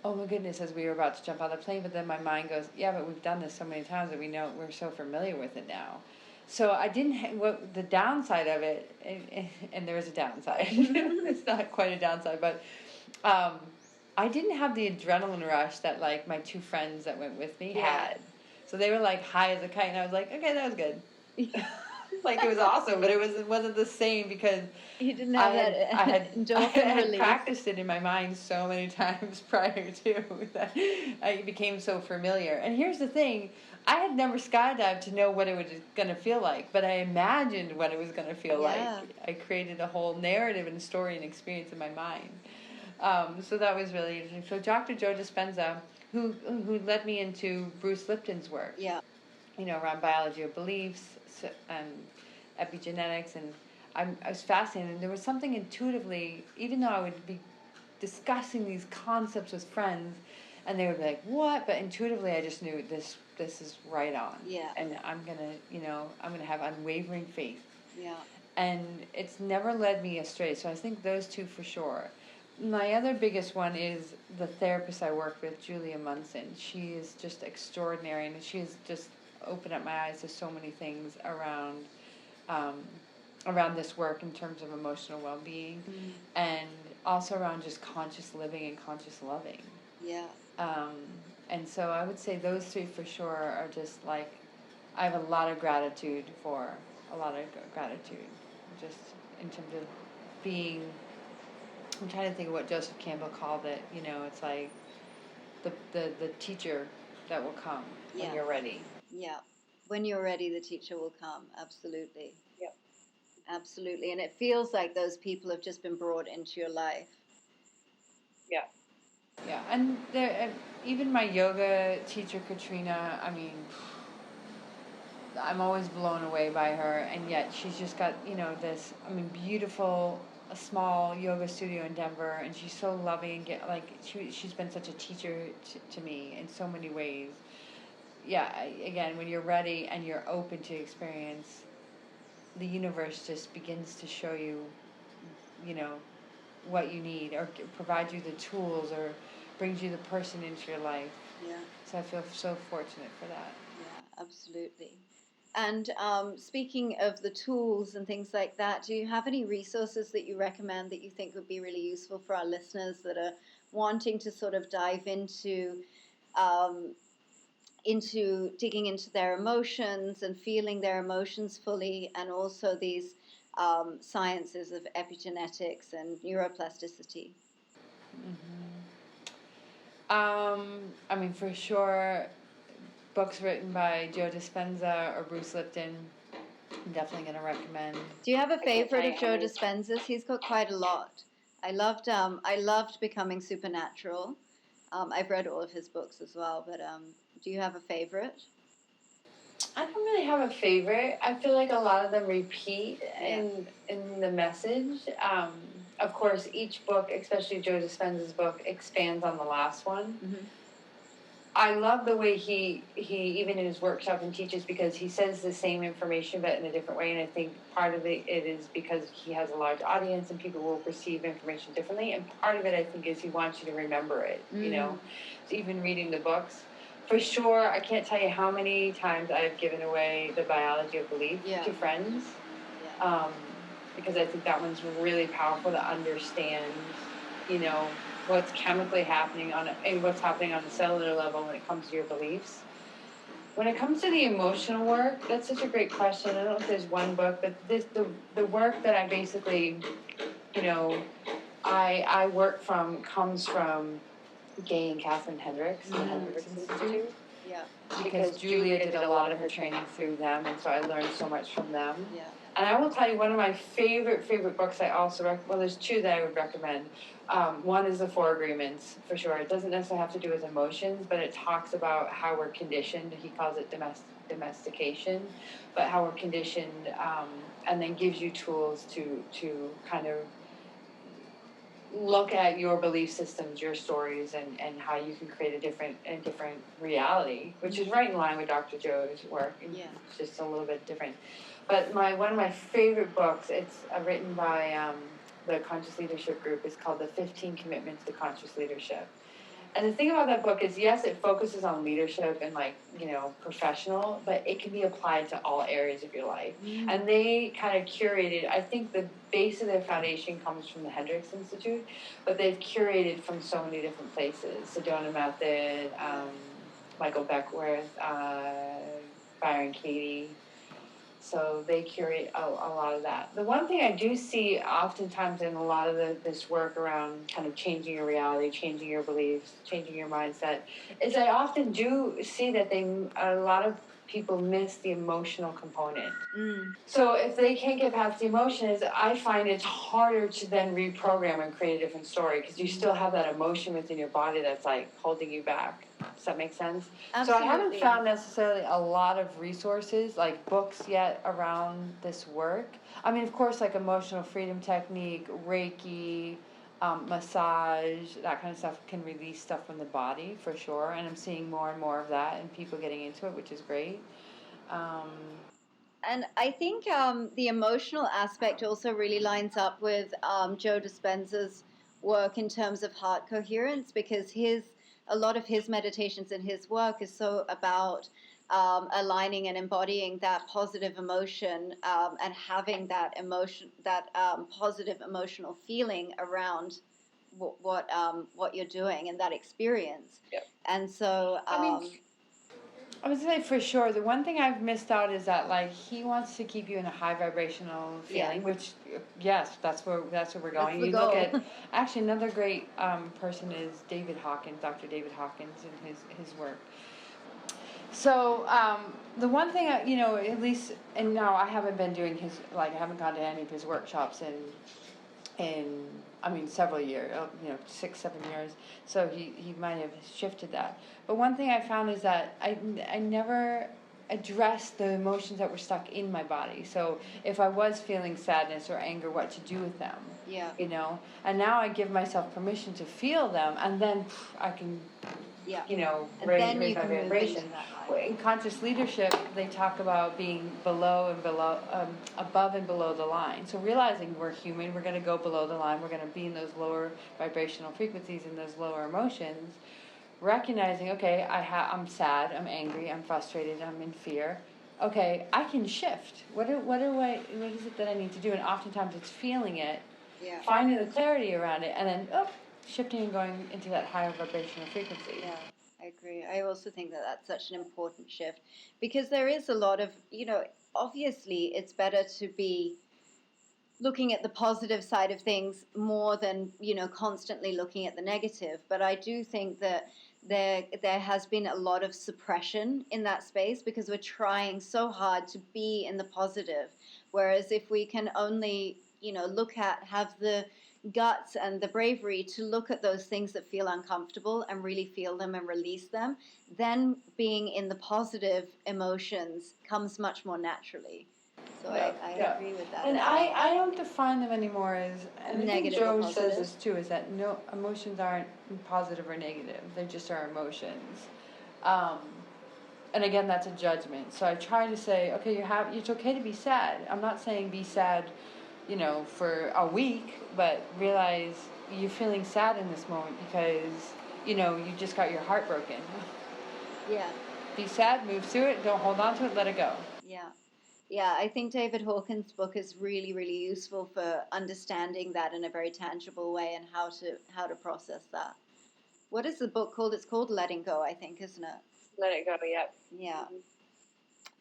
oh my goodness, as we were about to jump out of the plane, but then my mind goes, yeah, but we've done this so many times that we know, we're so familiar with it now. So I didn't, the downside of it, and there is a downside, it's not quite a downside, but I didn't have the adrenaline rush that like my 2 friends that went with me had. So they were like high as a kite, and I was like, okay, that was good. Like it was awesome, but it wasn't the same because you didn't have I had practiced it in my mind so many times prior to that I became so familiar. And here's the thing, I had never skydived to know what it was going to feel like, but I imagined what it was going to feel like. I created a whole narrative and story and experience in my mind. So that was really interesting. So Dr. Joe Dispenza, who led me into Bruce Lipton's work, around biology of beliefs and epigenetics, and I was fascinated. And there was something intuitively, even though I would be discussing these concepts with friends, and they would be like, "What?" But intuitively, I just knew this is right on. And I'm gonna have unwavering faith. And it's never led me astray. So I think those 2 for sure. My other biggest one is the therapist I work with, Julia Munson. She is just extraordinary, and she has just opened up my eyes to so many things around this work in terms of emotional well-being, and also around just conscious living and conscious loving. And so I would say those 3 for sure are just like, I have a lot of gratitude just in terms of being, I'm trying to think of what Joseph Campbell called it, it's like the teacher that will come when Yeah. you're ready. Yeah. When you're ready, the teacher will come. Absolutely. Yep. Absolutely. And it feels like those people have just been brought into your life. Yeah. Yeah. And there, even my yoga teacher, Katrina, I mean, I'm always blown away by her, and yet she's just got, this, beautiful, a small yoga studio in Denver, and she's so loving, she's been such a teacher to me in so many ways. Yeah, again, when you're ready and you're open to experience, the universe just begins to show you, what you need, or provide you the tools, or brings you the person into your life. Yeah. So I feel so fortunate for that. Yeah, absolutely. And speaking of the tools and things like that, do you have any resources that you recommend that you think would be really useful for our listeners that are wanting to sort of dive into digging into their emotions and feeling their emotions fully, and also these sciences of epigenetics and neuroplasticity? For sure, books written by Joe Dispenza or Bruce Lipton, I'm definitely going to recommend. Do you have a favorite of Joe Dispenza's? He's got quite a lot. I loved Becoming Supernatural. I've read all of his books as well, but do you have a favorite? I don't really have a favorite. I feel like a lot of them repeat in the message. Of course, each book, especially Joe Dispenza's book, expands on the last one. Mm-hmm. I love the way he even in his workshop and teaches, because he says the same information but in a different way, and I think part of it is because he has a large audience and people will perceive information differently, and part of it I think is he wants you to remember it, So even reading the books. For sure, I can't tell you how many times I've given away The Biology of Belief to friends, because I think that one's really powerful to understand, what's chemically happening and what's happening on the cellular level when it comes to your beliefs. When it comes to the emotional work, that's such a great question. I don't know if there's one book, but the work that I basically, I work from comes from Gay and Catherine Hendricks, the Hendricks Institute. Yeah. Because Julia did a lot of her training through them, and so I learned so much from them. Yeah. And I will tell you, one of my favorite books I also there's two that I would recommend. One is The Four Agreements, for sure. It doesn't necessarily have to do with emotions, but it talks about how we're conditioned. He calls it domestication, but how we're conditioned, and then gives you tools to kind of look at your belief systems, your stories, and how you can create a different reality, which is right in line with Dr. Joe's work. Yeah. It's just a little bit different. But one of my favorite books, it's written by the Conscious Leadership Group, is called The 15 Commitments to Conscious Leadership. And the thing about that book is, yes, it focuses on leadership and professional, but it can be applied to all areas of your life. And they kind of curated, I think the base of their foundation comes from the Hendricks Institute, but they've curated from so many different places. Sedona Method, Michael Beckwith, Byron Katie. So they curate a lot of that. The one thing I do see oftentimes in a lot of this work around kind of changing your reality, changing your beliefs, changing your mindset, is I often do see that a lot of people miss the emotional component. So if they can't get past the emotions, I find it's harder to then reprogram and create a different story, because you still have that emotion within your body that's holding you back. Does that make sense? Absolutely. So I haven't found necessarily a lot of resources, like books yet, around this work. Of course, emotional freedom technique, Reiki, massage, that kind of stuff can release stuff from the body, for sure. And I'm seeing more and more of that and people getting into it, which is great. And I think the emotional aspect also really lines up with Joe Dispenza's work in terms of heart coherence, because a lot of his meditations and his work is so about aligning and embodying that positive emotion, and having that emotion, that positive emotional feeling around what you're doing and that experience. Yep. And so I would say for sure, the one thing I've missed out is that he wants to keep you in a high vibrational feeling, which, yes, that's where we're going. That's the you goal. Look at, actually, another great person is David Hawkins, Dr. David Hawkins, and his work. So the one thing, at least, and now I haven't been doing I haven't gone to any of his workshops in several years, 6, 7 years. So he might have shifted that. But one thing I found is that I never addressed the emotions that were stuck in my body. So if I was feeling sadness or anger, what to do with them. Yeah. And now I give myself permission to feel them, and then I can, raise my vibration. In conscious leadership, they talk about being above and below the line. So realizing we're human, we're going to go below the line, we're going to be in those lower vibrational frequencies and those lower emotions. Recognizing, okay, I'm sad, I'm angry, I'm frustrated, I'm in fear. Okay, I can shift. What is it that I need to do? And oftentimes it's feeling it, finding the clarity around it, and then shifting and going into that higher vibrational frequency. Yeah, I agree. I also think that that's such an important shift, because there is a lot of, obviously it's better to be looking at the positive side of things more than, constantly looking at the negative. But I do think that there has been a lot of suppression in that space, because we're trying so hard to be in the positive. Whereas if we can only, have the guts and the bravery to look at those things that feel uncomfortable and really feel them and release them, then being in the positive emotions comes much more naturally. So I agree with that. And I don't define them anymore as, and negative. I think Joe says this too, is that no, emotions aren't positive or negative. They just are emotions. And again, that's a judgment. So I try to say, okay, it's okay to be sad. I'm not saying be sad, for a week, but realize you're feeling sad in this moment because, you just got your heart broken. Yeah. Be sad, move through it, don't hold on to it, let it go. Yeah. Yeah, I think David Hawkins' book is really, really useful for understanding that in a very tangible way, and how to process that. What is the book called? It's called Letting Go, I think, isn't it? Let it go, yep. Yeah.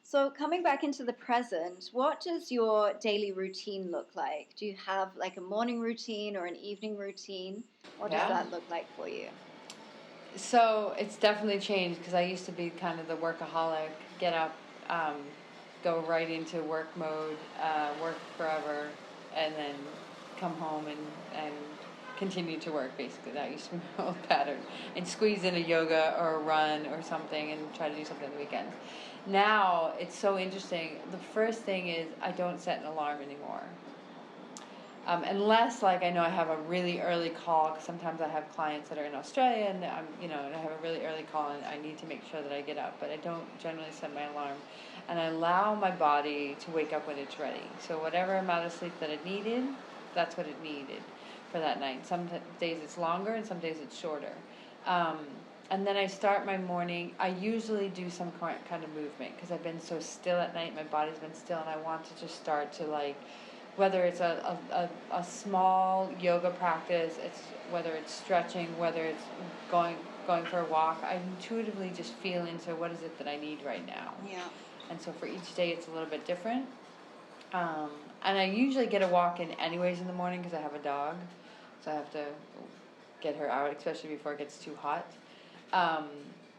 So coming back into the present, what does your daily routine look like? Do you have like a morning routine or an evening routine? What does that look like for you? So it's definitely changed, because I used to be kind of the workaholic, get up, go right into work mode, work forever, and then come home and continue to work, basically. That used to be my old pattern. And squeeze in a yoga or a run or something and try to do something on the weekends. Now, it's so interesting. The first thing is I don't set an alarm anymore. Unless, I know I have a really early call, because sometimes I have clients that are in Australia, and and I have a really early call, and I need to make sure that I get up. But I don't generally set my alarm. And I allow my body to wake up when it's ready. So whatever amount of sleep that it needed, that's what it needed for that night. Some days it's longer, and some days it's shorter. And then I start my morning. I usually do some kind of movement, because I've been so still at night. My body's been still, and I want to just start to whether it's a small yoga practice, whether it's stretching, whether it's going for a walk. I intuitively just feel into what is it that I need right now. Yeah. And so for each day, it's a little bit different. And I usually get a walk in anyways in the morning, because I have a dog, so I have to get her out, especially before it gets too hot.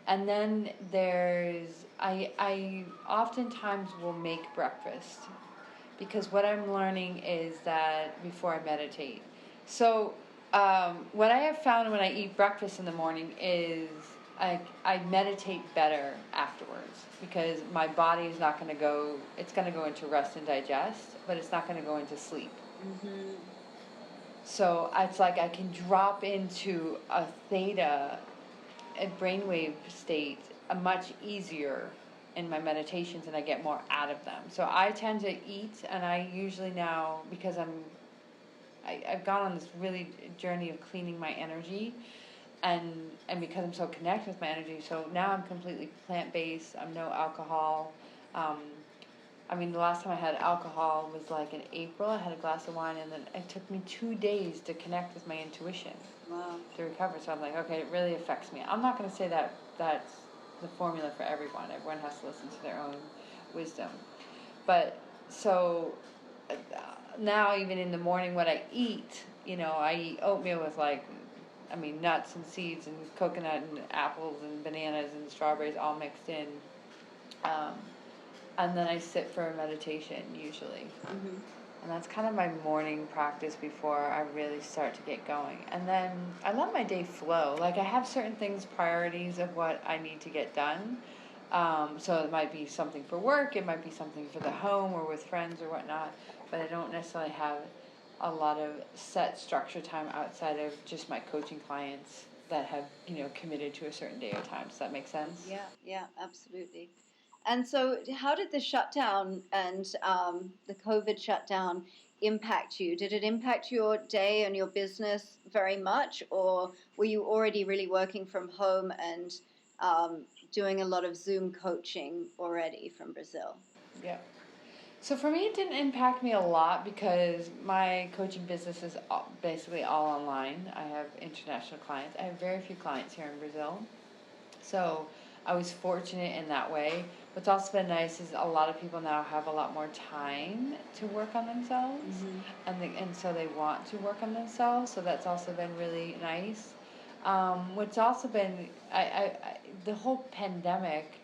And then I oftentimes will make breakfast, because what I'm learning is that before I meditate. So what I have found when I eat breakfast in the morning is I meditate better afterwards, because my body is not going to go, it's going to go into rest and digest, but it's not going to go into sleep. Mm-hmm. So it's like I can drop into a theta, a brainwave state, much easier in my meditations, and I get more out of them. So I tend to eat, and I usually now, because I've gone on this really journey of cleaning my energy, and because I'm so connected with my energy, so now I'm completely plant-based. I'm no alcohol. The last time I had alcohol was in April. I had a glass of wine, and then it took me 2 days to connect with my intuition. Wow. To recover. So I'm like, okay, it really affects me. I'm not going to say that that's the formula for everyone. Everyone has to listen to their own wisdom. But so now, even in the morning, what I eat, I eat oatmeal with nuts and seeds and coconut and apples and bananas and strawberries all mixed in. And then I sit for a meditation usually. Mm-hmm. And that's kind of my morning practice before I really start to get going. And then I let my day flow. Like I have certain things, priorities of what I need to get done. So it might be something for work, it might be something for the home or with friends or whatnot. But I don't necessarily have a lot of set structure time outside of just my coaching clients that have, committed to a certain day or time. Does that make sense? Yeah, absolutely. And so, how did the shutdown and the COVID shutdown impact you? Did it impact your day and your business very much, or were you already really working from home and doing a lot of Zoom coaching already from Brazil? Yeah. So for me, it didn't impact me a lot because my coaching business is basically all online. I have international clients. I have very few clients here in Brazil. So I was fortunate in that way. What's also been nice is a lot of people now have a lot more time to work on themselves, and so they want to work on themselves. So that's also been really nice. What's also been the whole pandemic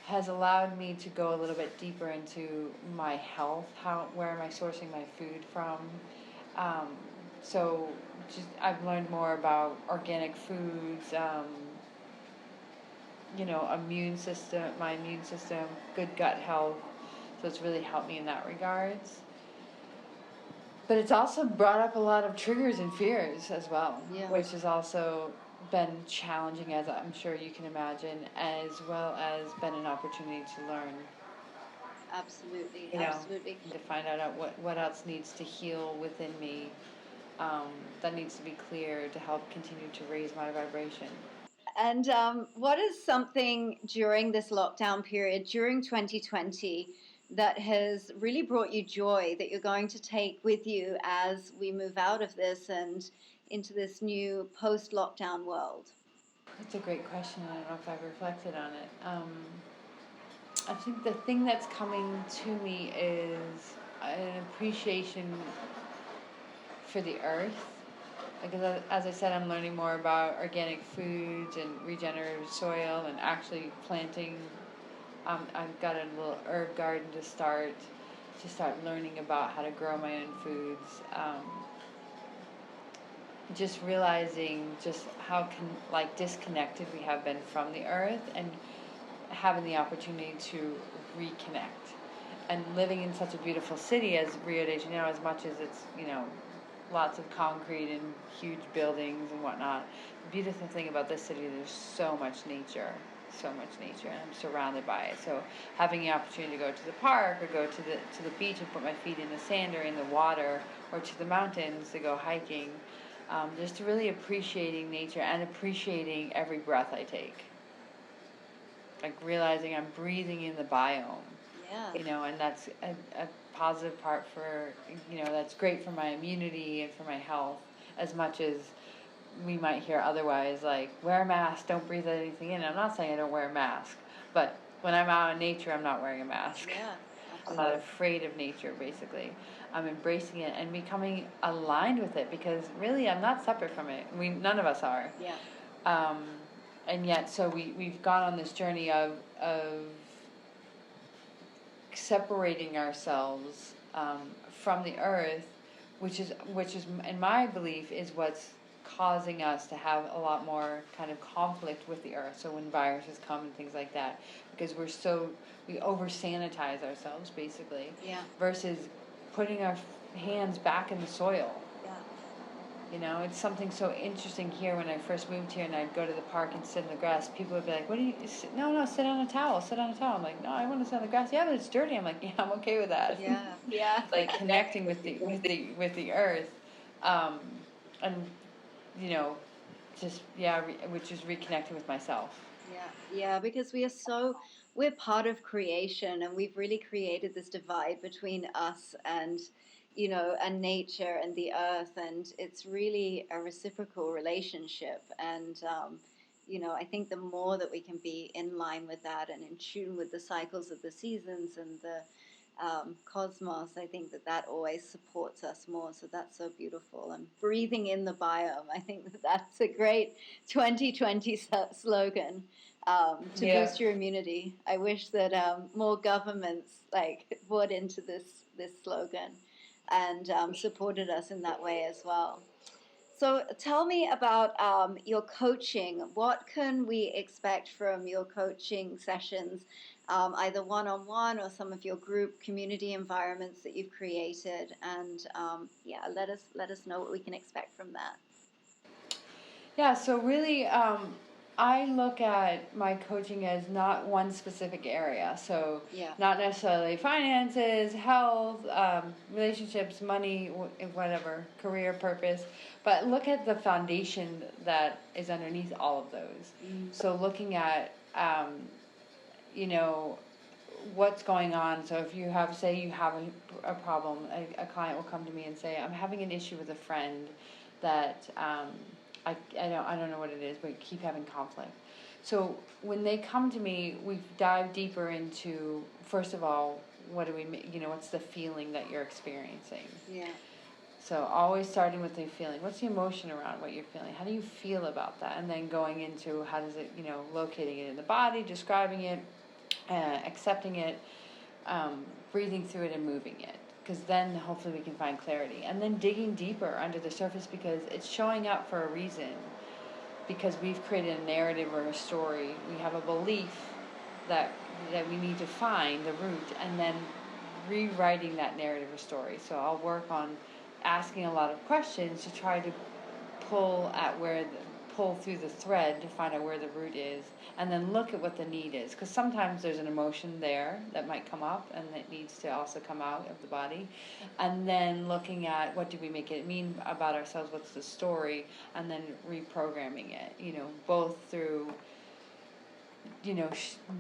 has allowed me to go a little bit deeper into my health. Where am I sourcing my food from? Um, so I've learned more about organic foods. My immune system, good gut health. So it's really helped me in that regards. But it's also brought up a lot of triggers and fears as well, which has also been challenging, as I'm sure you can imagine, as well as been an opportunity to learn. Absolutely, absolutely. To find out what else needs to heal within me, that needs to be clear to help continue to raise my vibration. And what is something during this lockdown period, during 2020, that has really brought you joy that you're going to take with you as we move out of this and into this new post-lockdown world? That's a great question. I don't know if I've reflected on it. I think the thing that's coming to me is an appreciation for the earth. Because as I said, I'm learning more about organic foods and regenerative soil and actually planting. I've got a little herb garden to start learning about how to grow my own foods. Just realizing just how disconnected we have been from the earth, and having the opportunity to reconnect. And living in such a beautiful city as Rio de Janeiro, as much as it's, lots of concrete and huge buildings and whatnot, the beautiful thing about this city, there's so much nature, and I'm surrounded by it. So having the opportunity to go to the park or go to the beach and put my feet in the sand or in the water, or to the mountains to go hiking, just really appreciating nature and appreciating every breath I take. Like realizing I'm breathing in the biome. Yeah. And that's a positive part for, that's great for my immunity and for my health, as much as we might hear otherwise, like wear a mask, don't breathe anything in. I'm not saying I don't wear a mask, but when I'm out in nature, I'm not wearing a mask. Yeah. I'm not afraid of nature, basically. I'm embracing it and becoming aligned with it, because really I'm not separate from it. None of us are. Yeah. And yet, so we've gone on this journey of separating ourselves from the earth, which is in my belief is what's causing us to have a lot more kind of conflict with the earth. So when viruses come and things like that, because we over sanitize ourselves, basically, versus putting our hands back in the soil. It's something so interesting here. When I first moved here and I'd go to the park and sit in the grass, people would be like, "What do you? No, sit on a towel. Sit on a towel." I'm like, "No, I want to sit on the grass." "Yeah, but it's dirty." I'm like, "Yeah, I'm okay with that." Yeah. Like connecting with the earth, and which is reconnecting with myself. Yeah, because we're part of creation, and we've really created this divide between us and, and nature and the earth, and it's really a reciprocal relationship. And, I think the more that we can be in line with that and in tune with the cycles of the seasons and cosmos, I think that always supports us more. So that's so beautiful. And breathing in the biome, I think that's a great 2020 slogan to boost your immunity. I wish that more governments bought into this slogan and supported us in that way as well. So tell me about your coaching. What can we expect from your coaching sessions, either one-on-one or some of your group community environments that you've created? And let us know what we can expect from that. Yeah, so really, I look at my coaching as not one specific area. So not necessarily finances, health, relationships, money, whatever, career, purpose, but look at the foundation that is underneath all of those. So looking at, what's going on. So if you have, say you have a problem, a client will come to me and say, I'm having an issue with a friend that I don't know what it is, but we keep having conflict. So when they come to me, we dive deeper into, first of all, what's the feeling that you're experiencing? Yeah. So always starting with the feeling. What's the emotion around what you're feeling? How do you feel about that? And then going into how does it, locating it in the body, describing it, accepting it, breathing through it and moving it. Because then hopefully we can find clarity. And then digging deeper under the surface because it's showing up for a reason. Because we've created a narrative or a story. We have a belief that we need to find the root and then rewriting that narrative or story. So I'll work on asking a lot of questions to try to pull through the thread to find out where the root is, and then look at what the need is, because sometimes there's an emotion there that might come up and it needs to also come out of the body, and then looking at what do we make it mean about ourselves, what's the story, and then reprogramming it, both through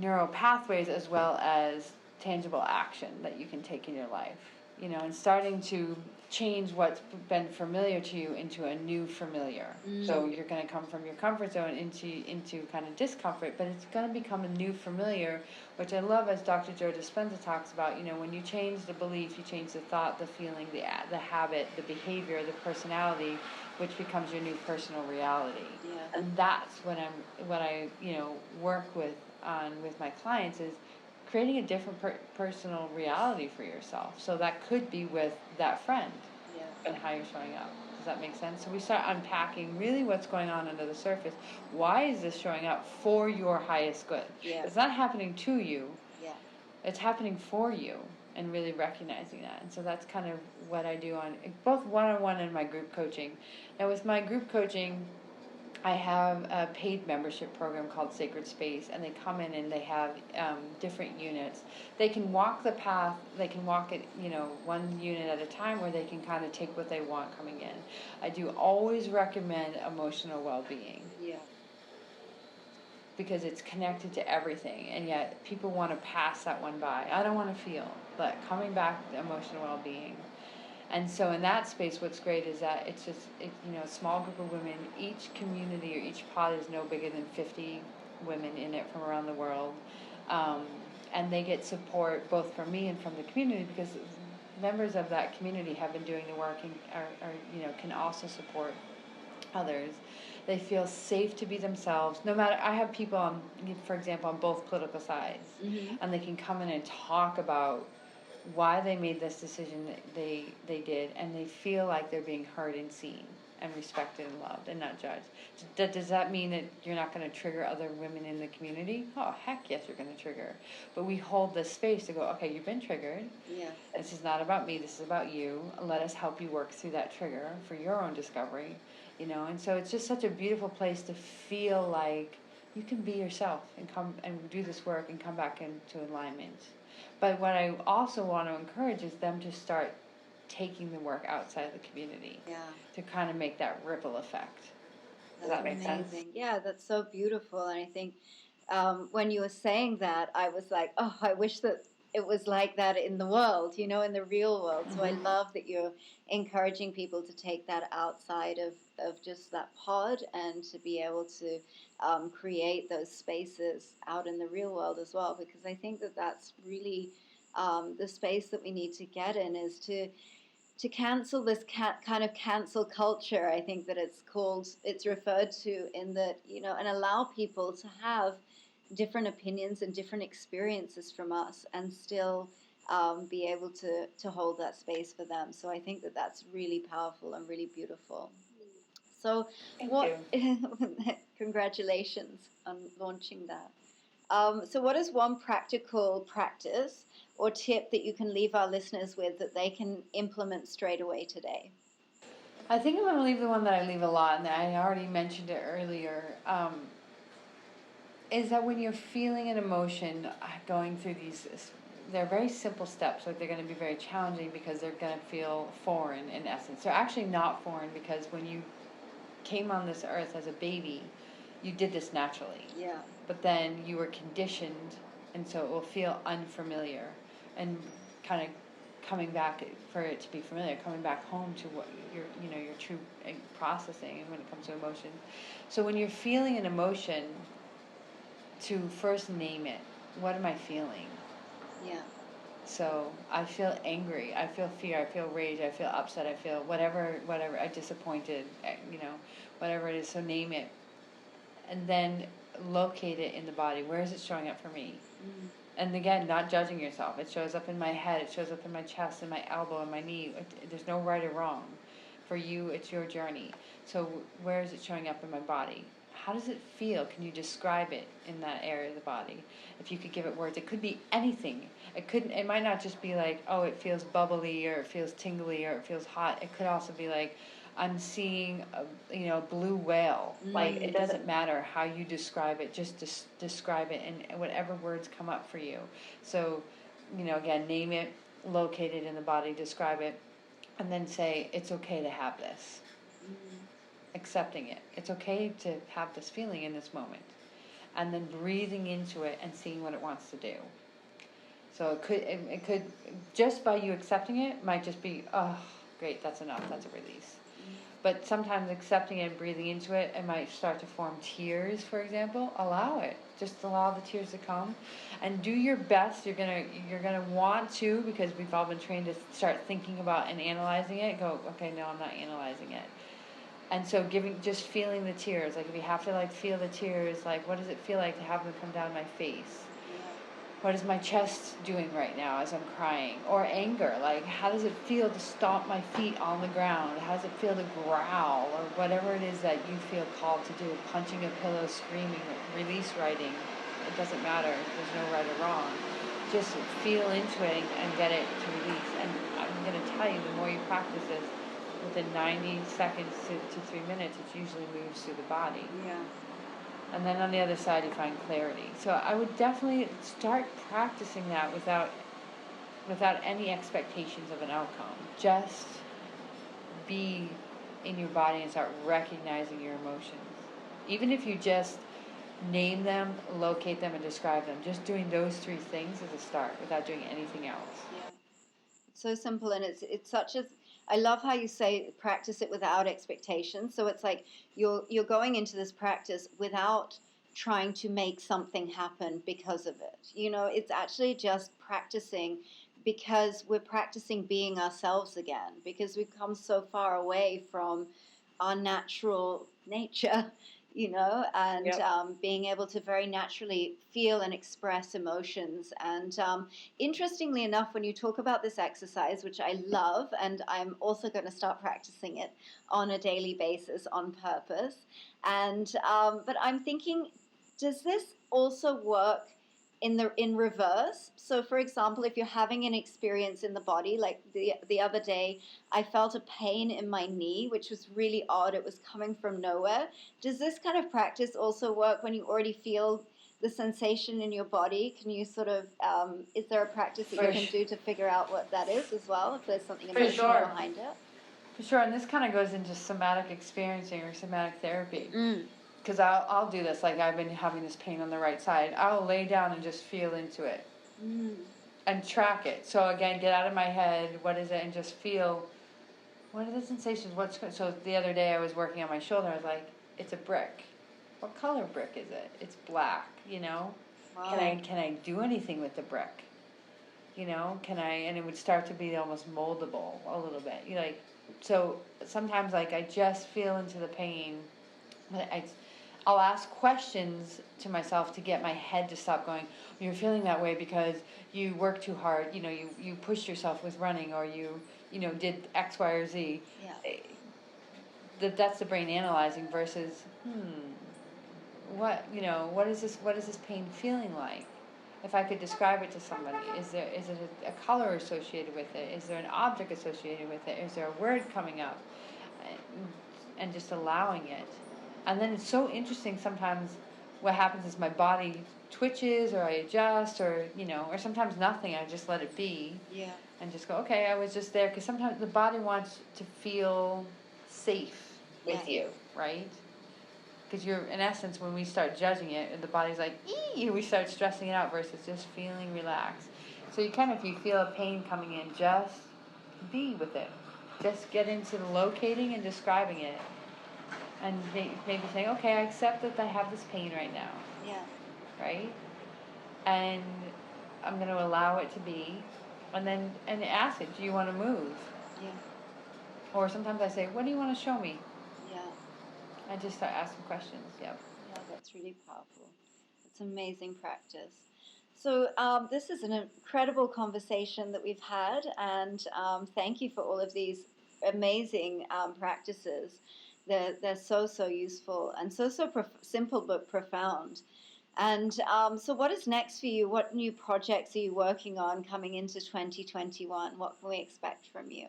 neural pathways as well as tangible action that you can take in your life, and starting to change what's been familiar to you into a new familiar. So you're going to come from your comfort zone into kind of discomfort, but it's going to become a new familiar, which I love, as Dr. Joe Dispenza talks about. When you change the belief, you change the thought, the feeling, the habit, the behavior, the personality, which becomes your new personal reality. Yeah. And that's what I work with my clients is creating a different personal reality for yourself. So that could be with that friend and how you're showing up. Does that make sense? So we start unpacking really what's going on under the surface. Why is this showing up for your highest good? Yeah. It's not happening to you. Yeah. It's happening for you, and really recognizing that. And so that's kind of what I do on both one-on-one and my group coaching. Now with my group coaching, I have a paid membership program called Sacred Space, and they come in and they have different units. They can walk the path, they can walk it, one unit at a time, or they can kind of take what they want coming in. I do always recommend emotional well-being. Yeah. Because it's connected to everything, and yet people want to pass that one by. I don't want to feel, but coming back to emotional well-being. And so in that space, what's great is that it's just, a small group of women. Each community or each pod is no bigger than 50 women in it from around the world. And they get support both from me and from the community, because members of that community have been doing the work and can also support others. They feel safe to be themselves. No matter, I have people for example, on both political sides, and they can come in and talk about why they made this decision that they did, and they feel like they're being heard and seen and respected and loved and not judged. Does that mean that you're not going to trigger other women in the community? Oh, heck yes, you're going to trigger. But we hold this space to go, okay, you've been triggered. Yeah. This is not about me, this is about you. Let us help you work through that trigger for your own discovery. And so it's just such a beautiful place to feel like you can be yourself and come and do this work and come back into alignment. But what I also want to encourage is them to start taking the work outside of the community. Yeah. To kind of make that ripple effect. Does that make sense? Yeah, that's so beautiful. And I think when you were saying that, I was like, oh, I wish that it was like that in the world, in the real world. So I love that you're encouraging people to take that outside of just that pod and to be able to create those spaces out in the real world as well, because I think that that's really the space that we need to get in is to cancel this kind of cancel culture. I think that it's referred to in that, and allow people to have different opinions and different experiences from us and still be able to hold that space for them. So I think that that's really powerful and really beautiful. So Thank you. Congratulations on launching that. So what is one practical practice or tip that you can leave our listeners with that they can implement straight away today? I think I'm going to leave the one that I leave a lot, and I already mentioned it earlier, is that when you're feeling an emotion, going through these, they're very simple steps, but they're going to be very challenging because they're going to feel foreign in essence. They're actually not foreign because when you came on this earth as a baby, you did this naturally. Yeah. But then you were conditioned, and so it will feel unfamiliar, and kind of coming back for it to be familiar, coming back home to what your true processing when it comes to emotion. So when you're feeling an emotion, to first name it. What am I feeling? Yeah. So I feel angry, I feel fear, I feel rage, I feel upset, I feel whatever, I disappointed, whatever it is. So name it, and then locate it in the body. Where is it showing up for me? Mm-hmm. And again, not judging yourself. It shows up in my head, it shows up in my chest, in my elbow, in my knee. There's no right or wrong. For you, it's your journey. So where is it showing up in my body? How does it feel? Can you describe it in that area of the body? If you could give it words, it could be anything. It might not just be like, oh, it feels bubbly, or it feels tingly, or it feels hot. It could also be like, I'm seeing a blue whale. Like, it doesn't matter how you describe it. Just describe it, and whatever words come up for you. So, again, name it, locate it in the body, describe it, and then say, it's okay to have this. Accepting it. It's okay to have this feeling in this moment. And then breathing into it and seeing what it wants to do. So it could just by you accepting it might just be, oh, great, that's enough, that's a release. But sometimes accepting it and breathing into it, it might start to form tears, for example. Allow it. Just allow the tears to come, and do your best. You're gonna want to, because we've all been trained to start thinking about and analyzing it. Go, okay, no, I'm not analyzing it. And so just feeling the tears, like if you have to feel the tears, like what does it feel like to have them come down my face? What is my chest doing right now as I'm crying? Or anger, like how does it feel to stomp my feet on the ground? How does it feel to growl, or whatever it is that you feel called to do? Punching a pillow, screaming, release writing. It doesn't matter. There's no right or wrong. Just feel into it and get it to release. And I'm going to tell you, the more you practice this, within 90 seconds to 3 minutes, it usually moves through the body. Yeah. And then on the other side, you find clarity. So I would definitely start practicing that without any expectations of an outcome. Just be in your body and start recognizing your emotions. Even if you just name them, locate them, and describe them. Just doing those 3 things is a start without doing anything else. Yeah. It's so simple, and it's such a... I love how you say practice it without expectations. So it's like you're going into this practice without trying to make something happen because of it. It's actually just practicing because we're practicing being ourselves again, because we've come so far away from our natural nature, and Yep. Being able to very naturally feel and express emotions. And interestingly enough, when you talk about this exercise, which I love, and I'm also going to start practicing it on a daily basis on purpose, and but I'm thinking, does this also work in reverse? So for example, if you're having an experience in the body, like the other day, I felt a pain in my knee, which was really odd. It was coming from nowhere. Does this kind of practice also work when you already feel the sensation in your body? Can you sort of, is there a practice that you can do to figure out what that is as well, if there's something emotional behind it? For sure, and this kind of goes into somatic experiencing or somatic therapy. Because I'll do this, like I've been having this pain on the right side. I'll lay down and just feel into it. And track it. So again, get out of my head, what is it, and just feel, what are the sensations? So the other day I was working on my shoulder, I was like, it's a brick. What color brick is it? It's black, Wow. Can I do anything with the brick? can I, and it would start to be almost moldable a little bit. So sometimes like I just feel into the pain, but I'll ask questions to myself to get my head to stop going, you're feeling that way because you work too hard, you pushed yourself with running, or you did X, Y, or Z. That's the brain analyzing versus, what is this pain feeling like? If I could describe it to somebody, is it a color associated with it? Is there an object associated with it? Is there a word coming up? And just allowing it. And then it's so interesting sometimes what happens is my body twitches, or I adjust, or sometimes nothing, I just let it be. Yeah. And just go, okay, I was just there, because sometimes the body wants to feel safe with you, right? Because you're, in essence, when we start judging it, the body's like, ee, we start stressing it out versus just feeling relaxed. So if you feel a pain coming in, just be with it. Just get into locating and describing it. And maybe saying, okay, I accept that I have this pain right now. Yeah. Right? And I'm going to allow it to be. And ask it, do you want to move? Yeah. Or sometimes I say, what do you want to show me? Yeah. I just start asking questions. Yep. Yeah, that's really powerful. It's amazing practice. So this is an incredible conversation that we've had, and thank you for all of these amazing practices. They're so useful and so simple but profound. And so what is next for you? What new projects are you working on coming into 2021? What can we expect from you?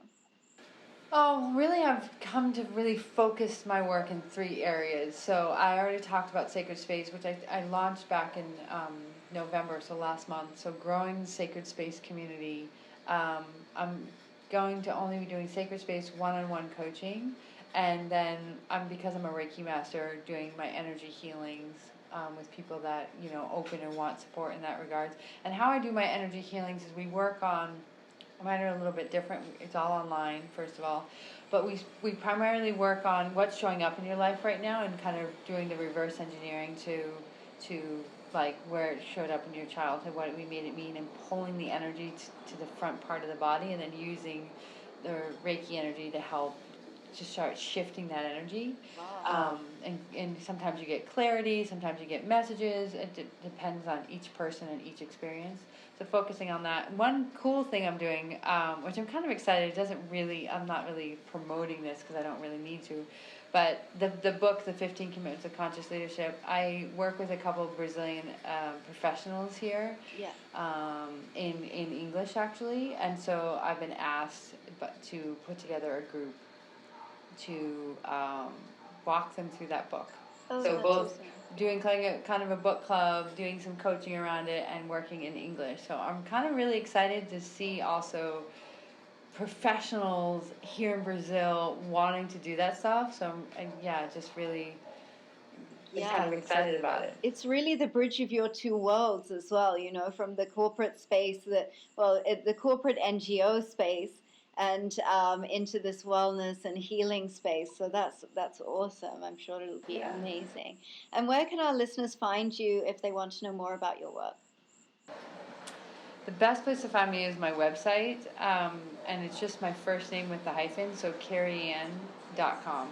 Oh, really, I've come to really focus my work in 3 areas. So I already talked about Sacred Space, which I launched back in November, so last month. So growing the Sacred Space community. I'm going to only be doing Sacred Space one-on-one coaching. And then because I'm a Reiki master, doing my energy healings with people that, open and want support in that regards. And how I do my energy healings is we work on, mine are a little bit different. It's all online, first of all. But we primarily work on what's showing up in your life right now, and kind of doing the reverse engineering to like where it showed up in your childhood, what we made it mean, and pulling the energy to the front part of the body, and then using the Reiki energy to help to start shifting that energy. Wow. And sometimes you get clarity, sometimes you get messages. It depends on each person and each experience. So focusing on that. One cool thing I'm doing, which I'm kind of excited, I'm not really promoting this because I don't really need to, but the book, The 15 Commitments of Conscious Leadership, I work with a couple of Brazilian professionals here, in English actually, and so I've been asked to put together a group to walk them through that book. Oh, so both awesome. Doing kind of a book club, doing some coaching around it, and working in English. So I'm kind of really excited to see also professionals here in Brazil wanting to do that stuff. So just really kind of excited about it. It's really the bridge of your 2 worlds as well, from the corporate space, the corporate NGO space, and into this wellness and healing space. So that's awesome. I'm sure it'll be amazing. And where can our listeners find you if they want to know more about your work? The best place to find me is my website, and it's just my first name with the hyphen, so Kerri-Ann.com.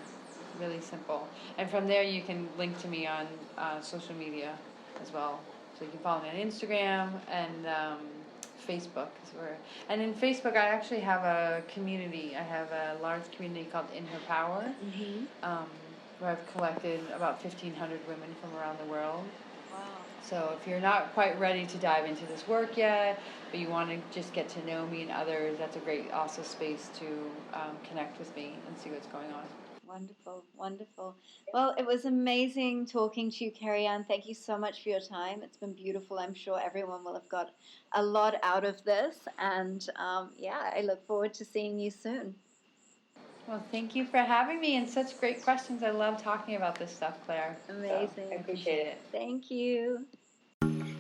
Really simple. And from there you can link to me on social media as well. So you can follow me on Instagram and Facebook. And in Facebook I actually have a community. I have a large community called In Her Power, where I've collected about 1,500 women from around the world. Wow. So if you're not quite ready to dive into this work yet, but you want to just get to know me and others, that's a great also space to connect with me and see what's going on. Wonderful, wonderful. Well, it was amazing talking to you, Kerri-Ann. Thank you so much for your time. It's been beautiful. I'm sure everyone will have got a lot out of this. And I look forward to seeing you soon. Well, thank you for having me, and such great questions. I love talking about this stuff, Claire. Amazing. So I appreciate it. Thank you.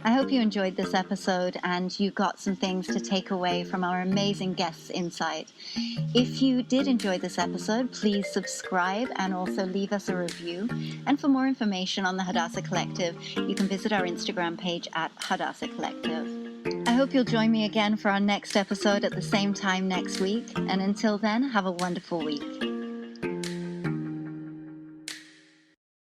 I hope you enjoyed this episode and you got some things to take away from our amazing guests' insight. If you did enjoy this episode, please subscribe and also leave us a review. And for more information on the Hadassah Collective, you can visit our Instagram page at Hadassah Collective. I hope you'll join me again for our next episode at the same time next week. And until then, have a wonderful week.